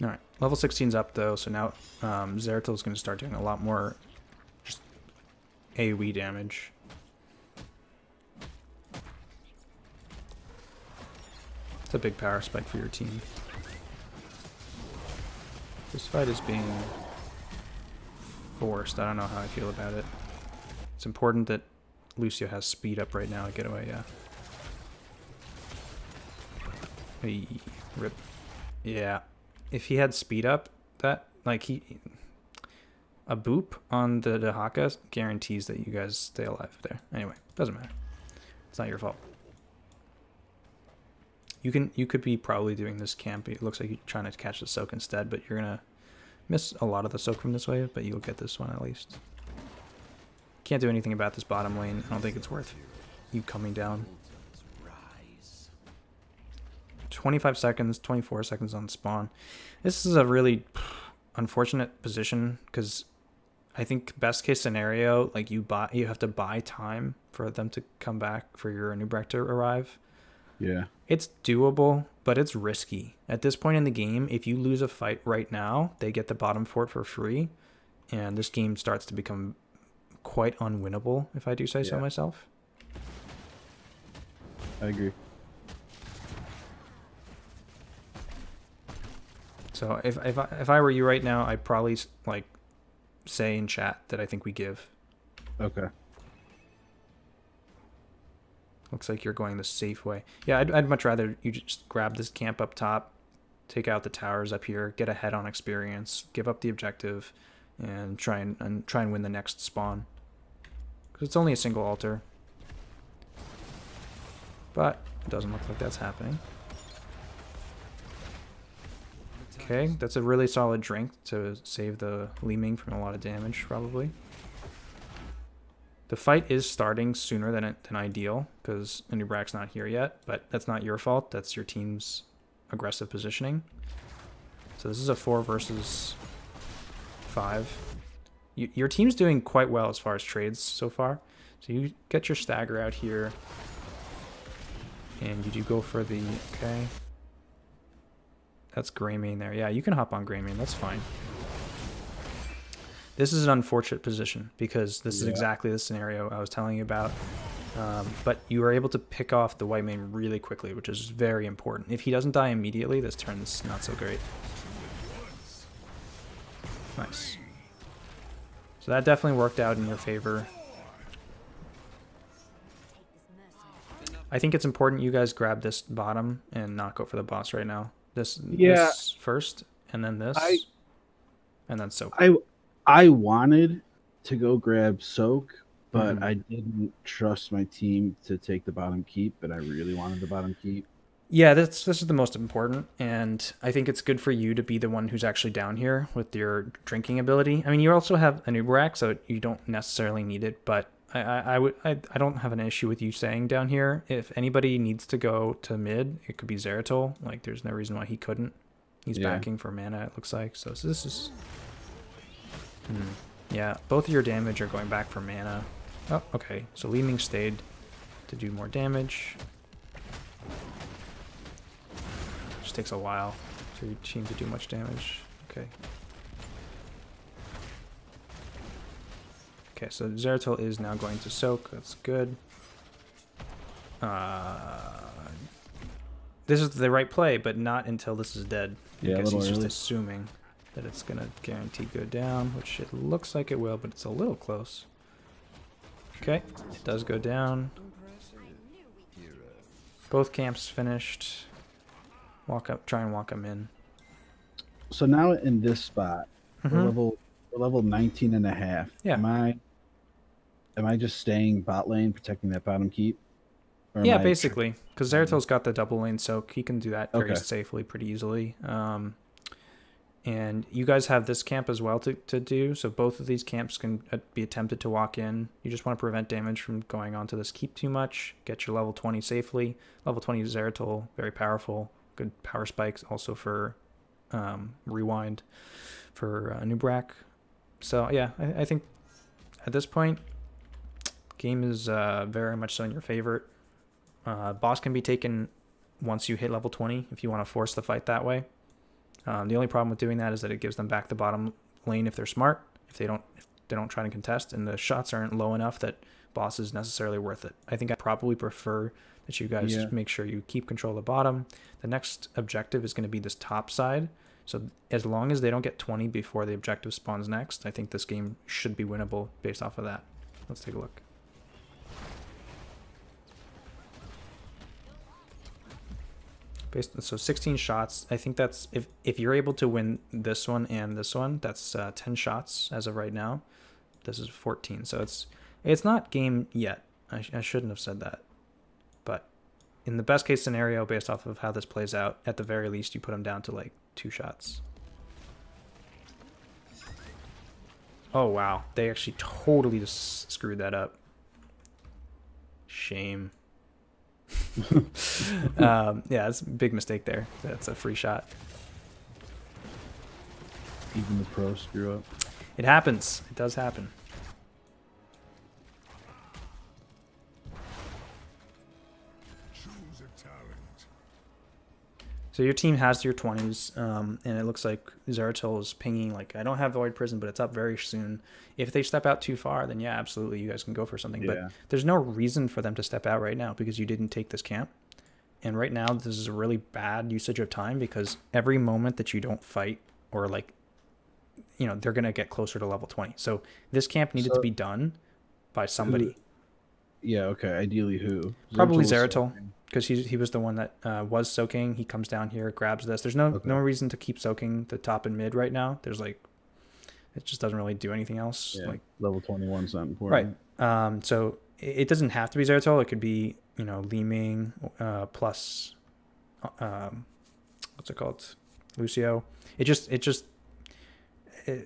All right, level 16's up though, so now Zeratil's going to start doing a lot more just AoE damage. It's a big power spike for your team. This fight is being forced. I don't know how I feel about it. It's important that Lucio has speed up right now to get away, yeah. Hey, rip. Yeah. If he had speed up, that, like, a boop on the Dahaka guarantees that you guys stay alive there. Anyway, doesn't matter. It's not your fault. You could be probably doing this camp. It looks like you're trying to catch the soak instead, but you're gonna miss a lot of the soak from this wave, but you'll get this one at least. Can't do anything about this bottom lane. I don't think it's worth you coming down. 25 seconds, 24 seconds on spawn. This is a really unfortunate position because I think best case scenario, like you have to buy time for them to come back for your Nubrak to arrive. yeah. It's doable, but it's risky. At this point in the game, if you lose a fight right now, they get the bottom fort for free, and this game starts to become quite unwinnable, if I do say so myself. I agree. So if I were you right now, I'd probably like say in chat that I think we give. Okay. Looks like you're going the safe way. Yeah, I'd much rather you just grab this camp up top, take out the towers up here, get ahead on experience, give up the objective, and try and win the next spawn. Because it's only a single altar. But it doesn't look like that's happening. Okay, that's a really solid drink to save the Li Ming from a lot of damage, probably. The fight is starting sooner than ideal, because Nubrak's not here yet, but that's not your fault. That's your team's aggressive positioning. So this is a 4 versus 5. Your team's doing quite well as far as trades so far. So you get your stagger out here, and you do go for the... Okay. That's gray main there. Yeah, you can hop on gray main. That's fine. This is an unfortunate position because this is exactly the scenario I was telling you about. But you are able to pick off the white main really quickly, which is very important. If he doesn't die immediately, this turn's not so great. Nice. So that definitely worked out in your favor. I think it's important you guys grab this bottom and not go for the boss right now. This first, and then this, and then soak. I wanted to go grab soak, but I didn't trust my team to take the bottom keep, but I really wanted the bottom keep. Yeah, this is the most important, and I think it's good for you to be the one who's actually down here with your drinking ability. I mean, you also have an Uberak, so you don't necessarily need it, but I don't have an issue with you staying down here. If anybody needs to go to mid, it could be Zeratil. Like, there's no reason why he couldn't. He's backing for mana, it looks like. So this is... Yeah, both of your damage are going back for mana. Oh, okay. So Li Ming stayed to do more damage. Just takes a while for your team to do much damage. Okay. Okay, so Zeratil is now going to soak. That's good. this is the right play, but not until this is dead. Yeah, I a guess little he's just early. assuming that it's going to guaranteed go down, which it looks like it will, but it's a little close. Okay, it does go down. Both camps finished. Walk up, try and walk them in. So now in this spot, Mhm. we're level 19 and a half. Yeah. Am I just staying bot lane, protecting that bottom keep? Or am Yeah, I basically, because Zeratil's got the double lane soak, he can do that very Okay. safely, pretty easily. And you guys have this camp as well to do, so both of these camps can be attempted to walk in. You just want to prevent damage from going onto this keep too much, get your level 20 safely. Level 20 Zeratil, very powerful, good power spikes, also for rewind for Nubrak. So yeah, I think at this point, game is very much so in your favor. Boss can be taken once you hit level 20 if you want to force the fight that way. The only problem with doing that is that it gives them back the bottom lane if they're smart. If they don't try to contest, and the shots aren't low enough that boss is necessarily worth it. I think I probably prefer that you guys make sure you keep control of the bottom. The next objective is going to be this top side. So as long as they don't get 20 before the objective spawns next, I think this game should be winnable based off of that. Let's take a look. So 16 shots. I think that's if you're able to win this one and this one, that's 10 shots as of right now. This is 14, so it's not game yet. I shouldn't have said that, but in the best case scenario, based off of how this plays out, at the very least, you put them down to like 2 shots. Oh wow, they actually totally just screwed that up. Shame. Yeah, it's a big mistake there. That's a free shot. Even the pros screw up. It happens. It does happen. Choose a talent. So your team has your 20s, and it looks like Zeratil is pinging, like, I don't have Void Prison, but it's up very soon. If they step out too far, then yeah, absolutely, you guys can go for something. Yeah. But there's no reason for them to step out right now because you didn't take this camp. And right now, this is a really bad usage of time because every moment that you don't fight or, like, you know, they're going to get closer to level 20. So this camp needed to be done by somebody. Yeah, okay. Ideally who? Probably was Zeratil. soaking. Because he was the one that was soaking. He comes down here, grabs this. There's no reason to keep soaking the top and mid right now. There's like, it just doesn't really do anything else. Yeah, like level 21's not important. Right. So it doesn't have to be Zeratil. It could be, you know, Li Ming plus what's it called, Lucio.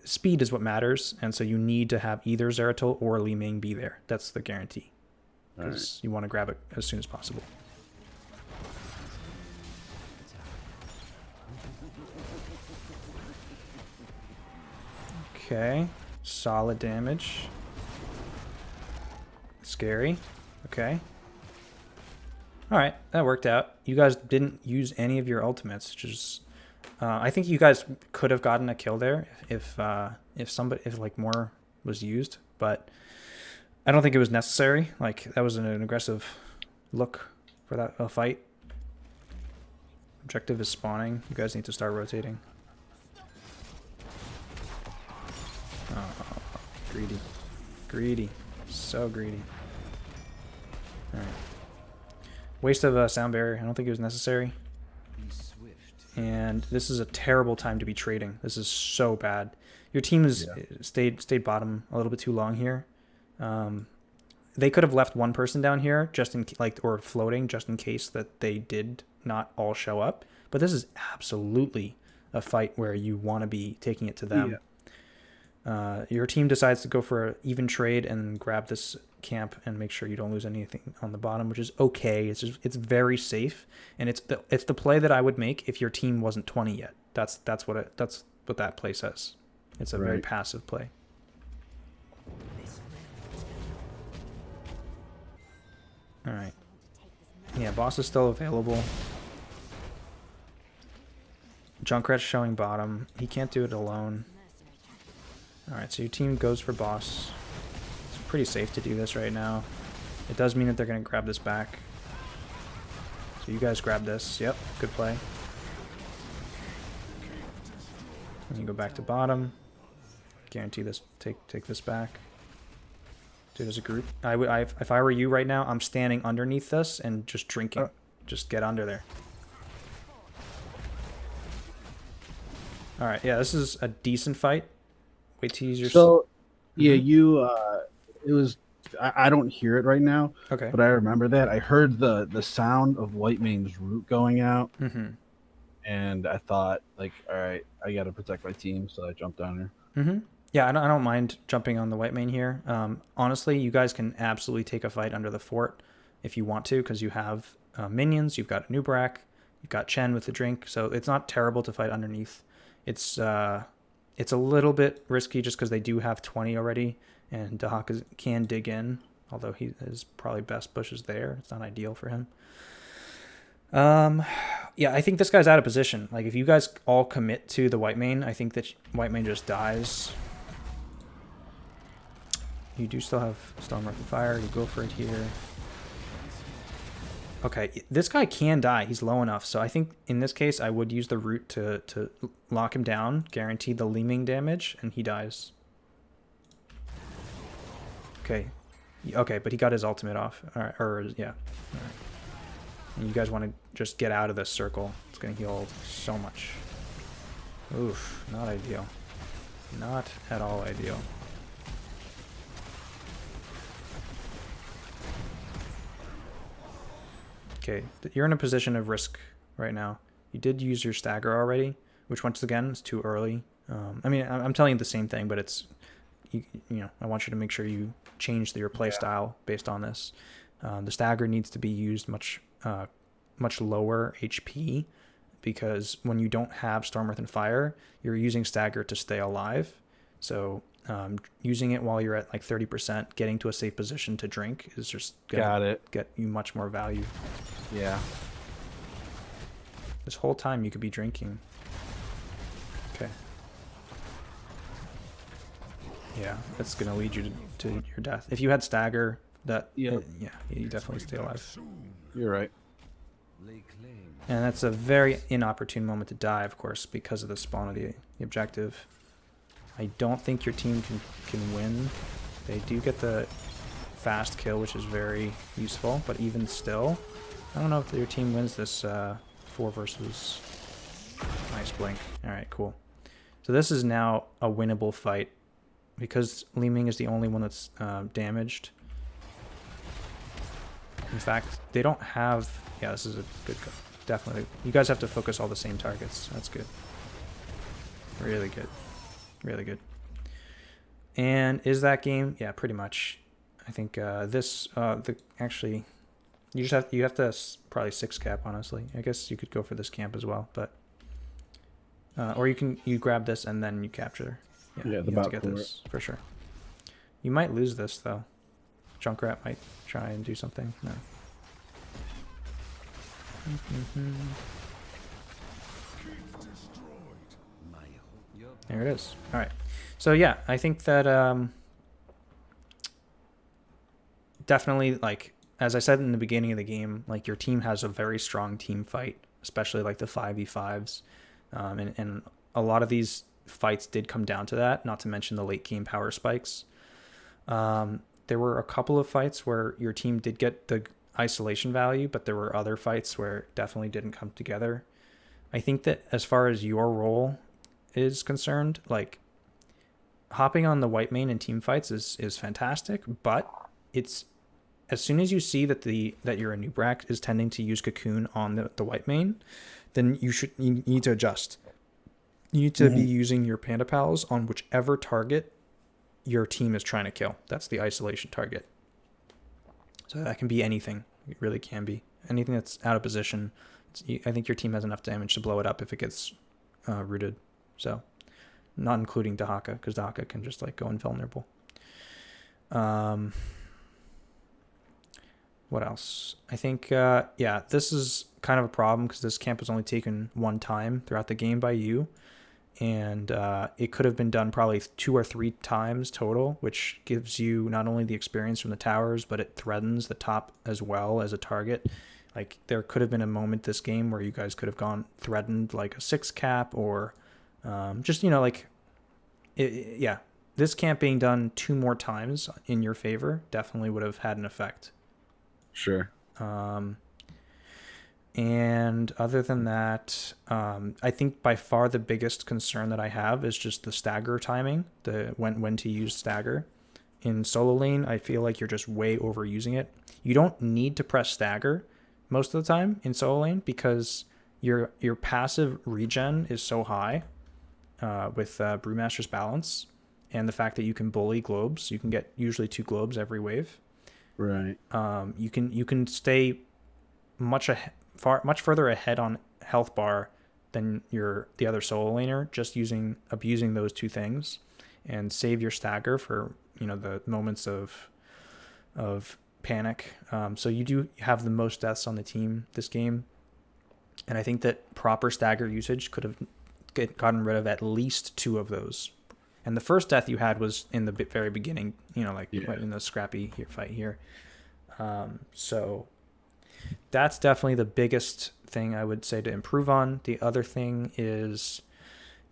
Speed is what matters, and so you need to have either Zeratil or Li Ming be there. That's the guarantee, because you want to grab it as soon as possible. Okay, solid damage. Scary. Okay. Alright, that worked out. You guys didn't use any of your ultimates, which is... I think you guys could have gotten a kill there if like more was used, but I don't think it was necessary. Like, that was an aggressive look for that fight. Objective is spawning. You guys need to start rotating. Oh, greedy. Greedy. So greedy. Alright. Waste of a sound barrier. I don't think it was necessary. Be swift. And this is a terrible time to be trading. This is so bad. Your team has stayed bottom a little bit too long here. They could have left one person down here just in or floating just in case that they did not all show up. But this is absolutely a fight where you want to be taking it to them. Yeah. Your team decides to go for an even trade and grab this camp and make sure you don't lose anything on the bottom, which is okay. It's very safe, and it's the play that I would make if your team wasn't 20 yet. That's what that play says. It's a very passive play. All right. Yeah, boss is still available. Junkrat's showing bottom. He can't do it alone. Alright, so your team goes for boss. It's pretty safe to do this right now. It does mean that they're going to grab this back. So you guys grab this. Yep, good play. And you go back to bottom. Guarantee this. Take this back. Do it as a group. If I were you right now, I'm standing underneath this and just drinking. Just get under there. All right. Yeah, this is a decent fight. Wait till you use your. So, yeah, you. It was. I don't hear it right now. Okay. But I remember that I heard the sound of Whitemane's root going out, and I thought like, all right, I got to protect my team, so I jumped down here. Yeah, I don't mind jumping on the Whitemane here. Honestly, you guys can absolutely take a fight under the fort if you want to, because you have minions, you've got Nubrak, you've got Chen with the drink, so it's not terrible to fight underneath. It's a little bit risky just because they do have 20 already, and Dahaka can dig in, although his probably best push is there. It's not ideal for him. Yeah, I think this guy's out of position. Like, if you guys all commit to the Whitemane, I think that Whitemane just dies. You do still have Storm Earth and Fire. You go for it here. Okay, this guy can die. He's low enough. So I think in this case, I would use the root to lock him down, guarantee the Leeming damage, and he dies. Okay. Okay, but he got his ultimate off. All right, or, yeah. All right. And you guys want to just get out of this circle. It's going to heal so much. Oof, not ideal. Not at all ideal. Okay, you're in a position of risk right now. You did use your stagger already, which once again is too early. I mean, I'm telling you the same thing, but it's, you know, I want you to make sure you change your play style based on this. The stagger needs to be used much lower HP, because when you don't have Storm Earth and Fire, you're using stagger to stay alive. So using it while you're at like 30%, getting to a safe position to drink is just gonna get you much more value. Yeah. This whole time you could be drinking. Okay. Yeah, that's gonna lead you to your death. If you had stagger, yeah, you definitely stay alive. You're right. And that's a very inopportune moment to die, of course, because of the spawn of the objective. I don't think your team can win. They do get the fast kill, which is very useful, but even still, I don't know if your team wins this 4 versus... Nice blink. Alright, cool. So this is now a winnable fight, because Leeming is the only one that's damaged. In fact, they don't have... Yeah, this is a good... Definitely. You guys have to focus all the same targets. That's good. Really good. Really good. And is that game? Yeah, pretty much. I think actually, you have to probably 6 cap, honestly. I guess you could go for this camp as well, but or you grab this and then you capture. Yeah, you have to get this for sure. You might lose this though. Junkrat might try and do something. No. There it is. All right. So yeah, I think that definitely, like, as I said in the beginning of the game, like, your team has a very strong team fight, especially like the 5v5s. And a lot of these fights did come down to that, not to mention the late game power spikes. There were a couple of fights where your team did get the isolation value, but there were other fights where it definitely didn't come together. I think that as far as your role is concerned, like, hopping on the Whitemane in team fights is fantastic, but it's as soon as you see that your Nubrak is tending to use Cocoon on the Whitemane, then you need to adjust. You need to be using your Panda Pals on whichever target your team is trying to kill. That's the isolation target. So that can be anything. It really can be anything that's out of position. I think your team has enough damage to blow it up if it gets rooted. So, not including Dahaka, because Dahaka can just like go invulnerable. What else? I think, yeah, this is kind of a problem because this camp was only taken 1 time throughout the game by you. And it could have been done probably 2 or 3 times total, which gives you not only the experience from the towers, but it threatens the top as well as a target. Like there could have been a moment this game where you guys could have gone threatened like a 6 cap or just, like, yeah, this camp being done 2 more times in your favor definitely would have had an effect. Sure. And other than that, I think by far the biggest concern that I have is just the stagger timing, the when to use stagger. In solo lane, I feel like you're just way overusing it. You don't need to press stagger most of the time in solo lane because your passive regen is so high with Brewmaster's Balance, and the fact that you can bully globes. You can get usually 2 globes every wave. Right. You can stay much further ahead on health bar than the other solo laner, just abusing those 2 things, and save your stagger for the moments of panic. So you do have the most deaths on the team this game, and I think that proper stagger usage could have gotten rid of at least 2 of those. And the first death you had was in the very beginning, in the scrappy fight here. So that's definitely the biggest thing I would say to improve on. The other thing is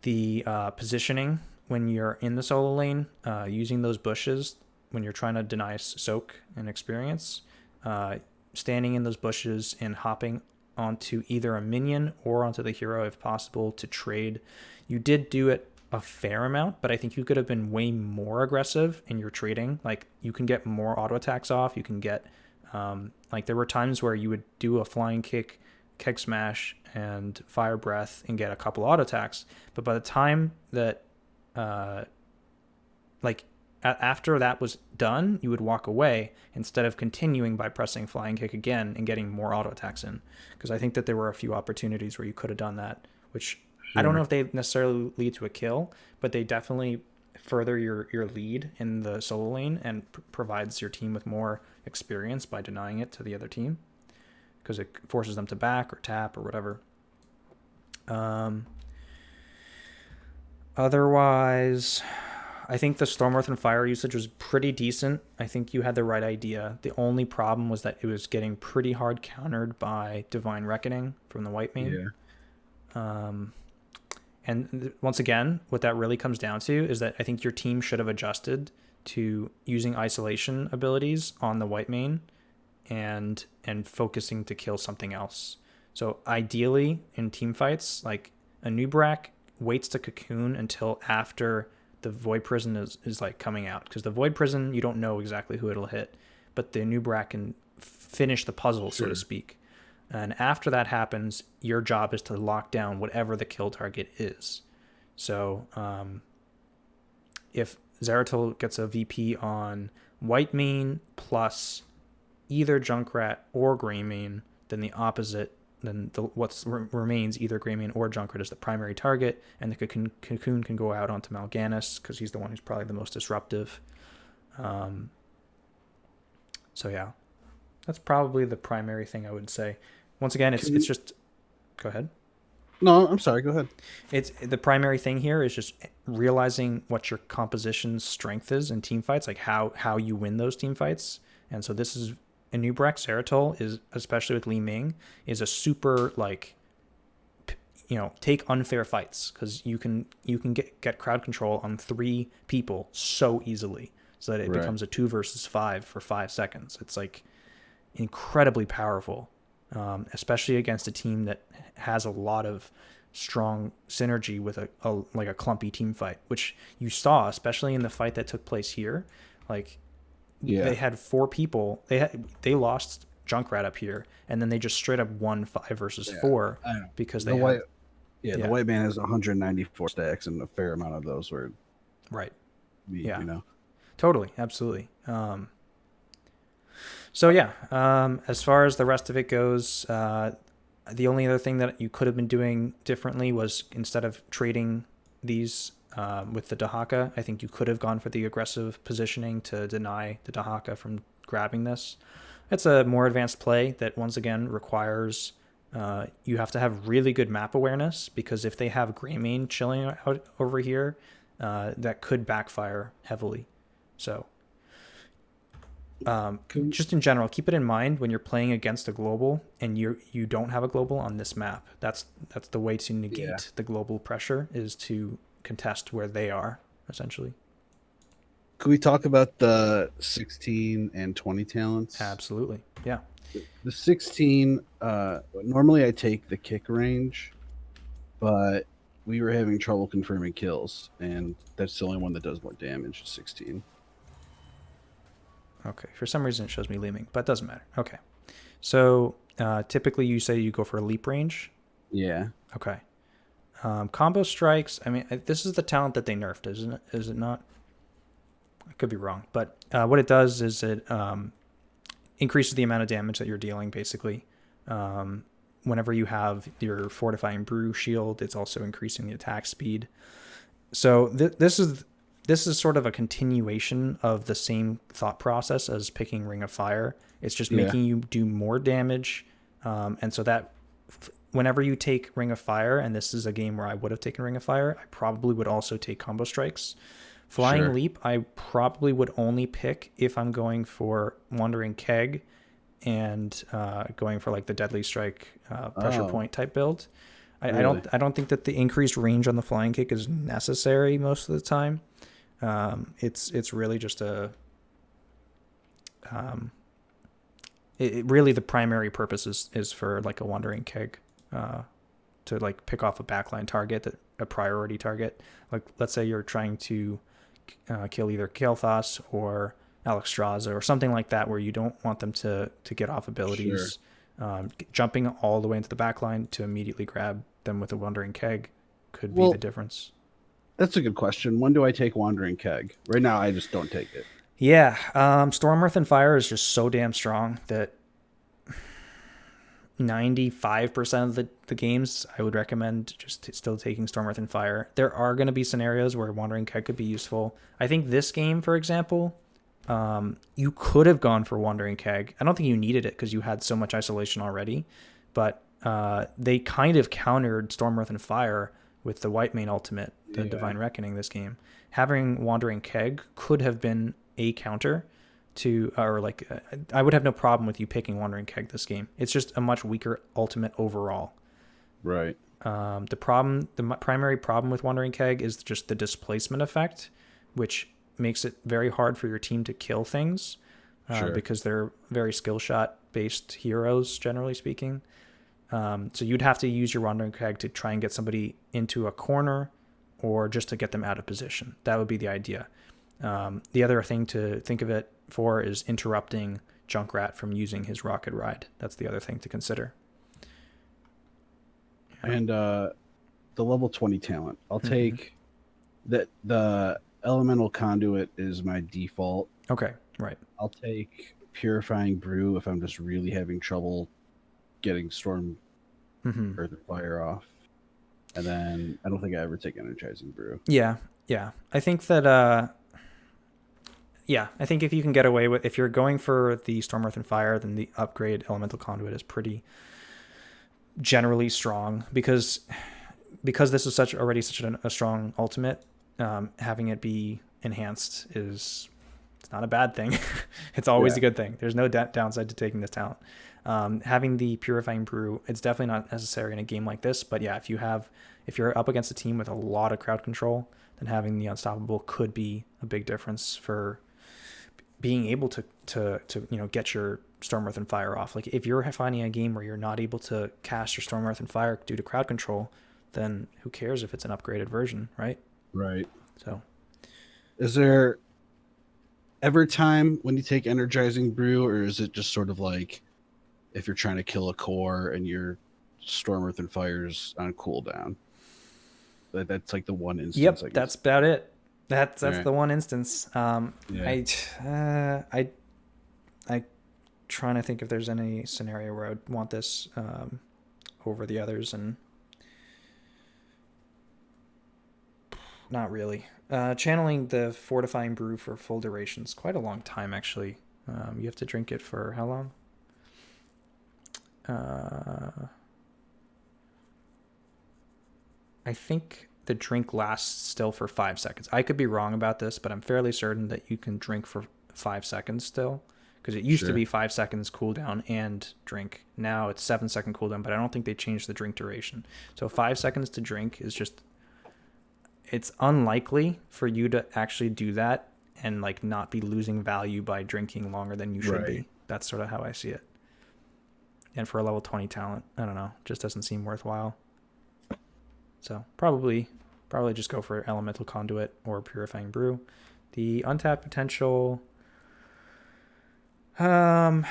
the positioning when you're in the solo lane, using those bushes when you're trying to deny soak and experience, standing in those bushes and hopping onto either a minion or onto the hero if possible to trade. You did do it a fair amount, but I think you could have been way more aggressive in your trading. Like you can get more auto attacks off. You can get like there were times where you would do a flying kick, keg smash, and fire breath and get a couple auto attacks. But by the time that after that was done, you would walk away instead of continuing by pressing flying kick again and getting more auto attacks in. Because I think that there were a few opportunities where you could have done that, which I don't know if they necessarily lead to a kill, but they definitely further your lead in the solo lane and provides your team with more experience by denying it to the other team, because it forces them to back or tap or whatever. Otherwise, I think the Stormworth and Fire usage was pretty decent. I think you had the right idea. The only problem was that it was getting pretty hard countered by Divine Reckoning from the white main. Yeah. And once again, what that really comes down to is that I think your team should have adjusted to using isolation abilities on the white main and focusing to kill something else. So ideally in team fights, like a Nubrak waits to cocoon until after the Void Prison is like coming out, because the Void Prison, you don't know exactly who it'll hit, but the Nubrak can finish the puzzle, so to speak. And after that happens, your job is to lock down whatever the kill target is. So if Zeratul gets a VP on white main plus either Junkrat or gray main, then the opposite, then what remains, either gray main or Junkrat, is the primary target, and the cocoon can go out onto Mal'Ganis because he's the one who's probably the most disruptive. So yeah, that's probably the primary thing I would say. Once again, it's just... Go ahead. No, I'm sorry. Go ahead. It's the primary thing here is just realizing what your composition's strength is in team fights, like how you win those team fights. And so this is Anubrak Zeratul, is, especially with Li Ming, is a super take unfair fights, because you can get crowd control on 3 people so easily, so that it becomes a 2 versus 5 for 5 seconds. It's like incredibly powerful. Especially against a team that has a lot of strong synergy with a clumpy team fight, which you saw, especially in the fight that took place here. They had 4 people. They lost Junkrat up here, and then they just straight up won 5 versus 4 because the white man has 194 stacks, and a fair amount of those were right. Me, Totally, absolutely. So yeah, as far as the rest of it goes, the only other thing that you could have been doing differently was, instead of trading these with the Dahaka, I think you could have gone for the aggressive positioning to deny the Dahaka from grabbing this. It's a more advanced play that, once again, requires you have to have really good map awareness, because if they have Greymane chilling out over here, that could backfire heavily. So... Can- Just in general, keep it in mind when you're playing against a global and you don't have a global on this map. That's the way to Yeah. negate the global pressure, is to contest where they are, essentially. Can we talk about the 16 and 20 talents? Absolutely. Yeah. The 16, normally I take the kick range, but we were having trouble confirming kills, and that's the only one that does more damage, 16. Okay. For some reason it shows me leaping, but it doesn't matter. Okay. So typically you say you go for a leap range. Yeah. Okay. Combo strikes. I mean, this is the talent that they nerfed, isn't it? Is it not? I could be wrong, but what it does is it increases the amount of damage that you're dealing. Basically, whenever you have your fortifying brew shield, it's also increasing the attack speed. So this is sort of a continuation of the same thought process as picking Ring of Fire. It's just Yeah. making you do more damage, and so that whenever you take Ring of Fire, and this is a game where I would have taken Ring of Fire, I probably would also take combo strikes. Flying Sure. Leap, I probably would only pick if I'm going for Wandering Keg and going for like the Deadly Strike pressure Oh, point type build. I really? don't think that the increased range on the flying kick is necessary most of the time. It's really just a really the primary purpose is for like a Wandering Keg to like pick off a backline target, a priority target. Like let's say you're trying to kill either Kael'thas or Alexstrasza or something like that, where you don't want them to get off abilities. Jumping all the way into the backline to immediately grab them with a Wandering Keg could be the Well, difference. that's a good question. When do I take Wandering Keg? Right now, I just don't take it. Yeah, Storm, Earth, and Fire is just so damn strong that 95% of the games I would recommend just still taking Storm, Earth, and Fire. There are going to be scenarios where Wandering Keg could be useful. I think this game, for example, you could have gone for Wandering Keg. I don't think you needed it because you had so much isolation already, but they kind of countered Storm, Earth, and Fire with the White Mane ultimate, the Yeah. Divine Reckoning this game. Having Wandering Keg could have been a counter to, or like, I would have no problem with you picking Wandering Keg this game. It's just a much weaker ultimate overall. Right. The primary problem with Wandering Keg is just the displacement effect, which makes it very hard for your team to kill things Sure. because they're very skill shot based heroes, generally speaking. So you'd have to use your Wandering Keg to try and get somebody into a corner or just to get them out of position. That would be the idea. The other thing to think of it for is interrupting Junkrat from using his rocket ride. That's the other thing to consider. And the level 20 talent. I'll Mhm. take that. The elemental conduit is my default. Okay, right. I'll take purifying brew if I'm just really having trouble getting storm Mm-hmm. earth and fire off. And then I don't think I ever take energizing brew. Yeah. I think that I think if you can get away with, if you're going for the Storm, Earth, and Fire, then the upgrade Elemental Conduit is pretty generally strong because this is already such a strong ultimate. Having it be enhanced it's not a bad thing. It's always a good thing. There's no downside to taking this talent. Having the Purifying Brew, it's definitely not necessary in a game like this. But yeah, if you're up against a team with a lot of crowd control, then having the Unstoppable could be a big difference for being able to get your Storm, Earth, and Fire off. Like if you're finding a game where you're not able to cast your Storm, Earth, and Fire due to crowd control, then who cares if it's an upgraded version, right? Right. So Is there ever time when you take energizing brew, or is it just sort of like if you're trying to kill a core and your storm earth and fires on cooldown? That's like the one instance. yep, I guess. that's about it. That's Right. the one instance. Yeah. I trying to think if there's any scenario where I'd want this over the others, and not really. Channeling the fortifying brew for full duration is quite a long time, actually. You have to drink it for how long? I think the drink lasts still for 5 seconds. I could be wrong about this, but I'm fairly certain that you can drink for 5 seconds still, because it used to Sure. be 5 seconds cooldown and drink. Now it's 7-second cooldown, but I don't think they changed the drink duration. So 5 seconds to drink is just, it's unlikely for you to actually do that and like not be losing value by drinking longer than you should Right. be. That's sort of how I see it. And for a level 20 talent, I don't know, just doesn't seem worthwhile. So probably just go for Elemental Conduit or Purifying Brew. The untapped potential, I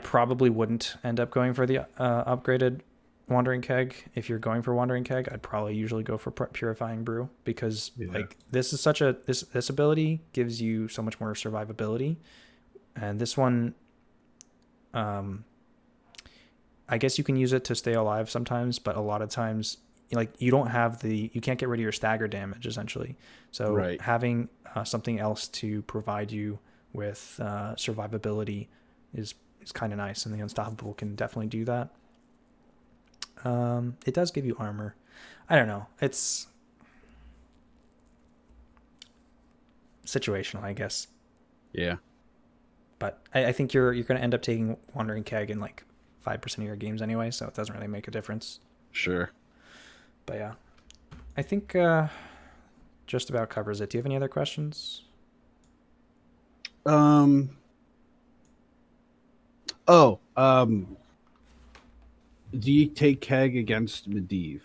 probably wouldn't end up going for the upgraded Wandering Keg. If you're going for Wandering Keg, I'd probably usually go for Purifying Brew, because like this is such a this ability gives you so much more survivability, and this one, I guess you can use it to stay alive sometimes, but a lot of times, like you can't get rid of your stagger damage essentially. So Right. having something else to provide you with survivability is kind of nice, and the Unstoppable can definitely do that. It does give you armor. I don't know. It's situational, I guess. Yeah. But I think you're going to end up taking Wandering Keg in like 5% of your games anyway, so it doesn't really make a difference. Sure. But yeah, I think just about covers it. Do you have any other questions? Oh, do you take Keg against Medivh?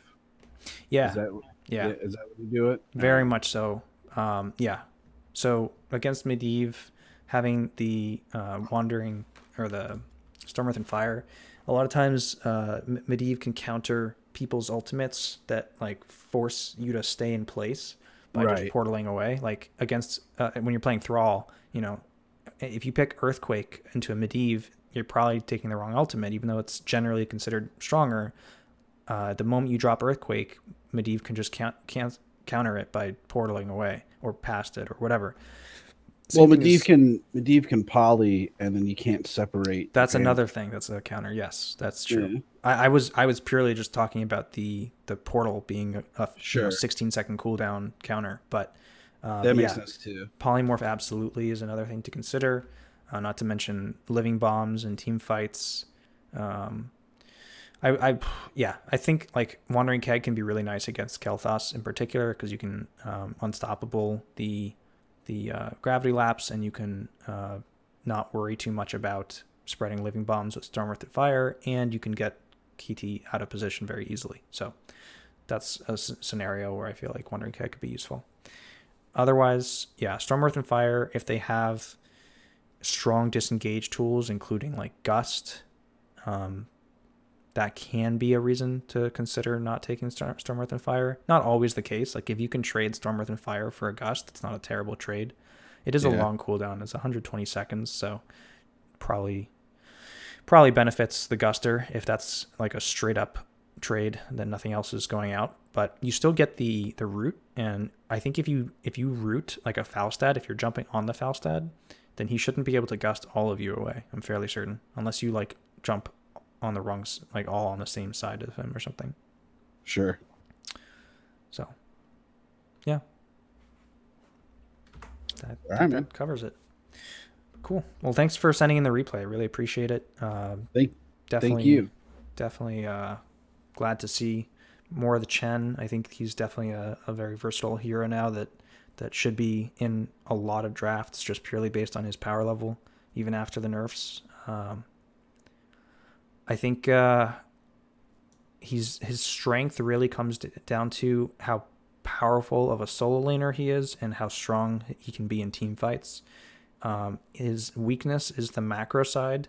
Yeah. Is that Yeah. Is that what you do it? Very much so. Yeah. So against Medivh, having the Wandering or the Storm Earth and Fire, a lot of times Medivh can counter people's ultimates that like force you to stay in place by just Right. portaling away. Like against when you're playing Thrall, if you pick Earthquake into a Medivh, you're probably taking the wrong ultimate, even though it's generally considered stronger. The moment you drop Earthquake, Medivh can just counter it by portaling away or past it or whatever. Well, Medivh can poly, and then you can't separate. That's another thing. That's a counter. Yes, that's true. Yeah. I was purely just talking about the portal being a Sure. 16-second cooldown counter, but That makes sense too. Polymorph absolutely is another thing to consider. Not to mention living bombs and team fights. I think like Wandering Keg can be really nice against Kel'Thas in particular, because you can unstoppable the gravity lapse, and you can not worry too much about spreading living bombs with Storm Earth and Fire, and you can get Kiti out of position very easily. So that's a scenario where I feel like Wandering Keg could be useful. Otherwise, yeah, Storm Earth and Fire, if they have strong disengage tools, including like Gust, that can be a reason to consider not taking Storm Earth and Fire. Not always the case. Like if you can trade Storm Earth and Fire for a Gust, it's not a terrible trade. It is a long cooldown. It's 120 seconds, so probably benefits the Guster if that's like a straight up trade, then nothing else is going out. But you still get the root, and I think if you root like a Falstad, if you're jumping on the Falstad, then he shouldn't be able to Gust all of you away. I'm fairly certain, unless you like jump on the wrong, like all on the same side of him or something. Sure. So, yeah, that covers it. Cool. Well, thanks for sending in the replay. I really appreciate it. Thank you. Definitely glad to see more of the Chen. I think he's definitely a very versatile hero now that should be in a lot of drafts just purely based on his power level, even after the nerfs. I think his strength really comes down to how powerful of a solo laner he is and how strong he can be in team fights. His weakness is the macro side.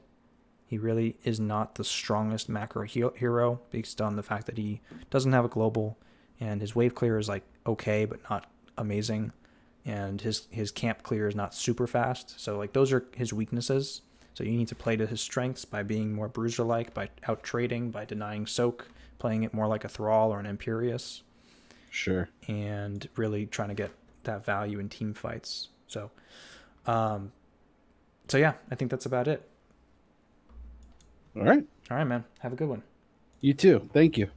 He really is not the strongest macro hero based on the fact that he doesn't have a global, and his wave clear is like okay but not amazing, and his camp clear is not super fast. So like those are his weaknesses. So you need to play to his strengths by being more Bruiser-like, by out-trading, by denying soak, playing it more like a Thrall or an Imperious. Sure. And really trying to get that value in team fights. So yeah, I think that's about it. All right. All right, man. Have a good one. You too. Thank you.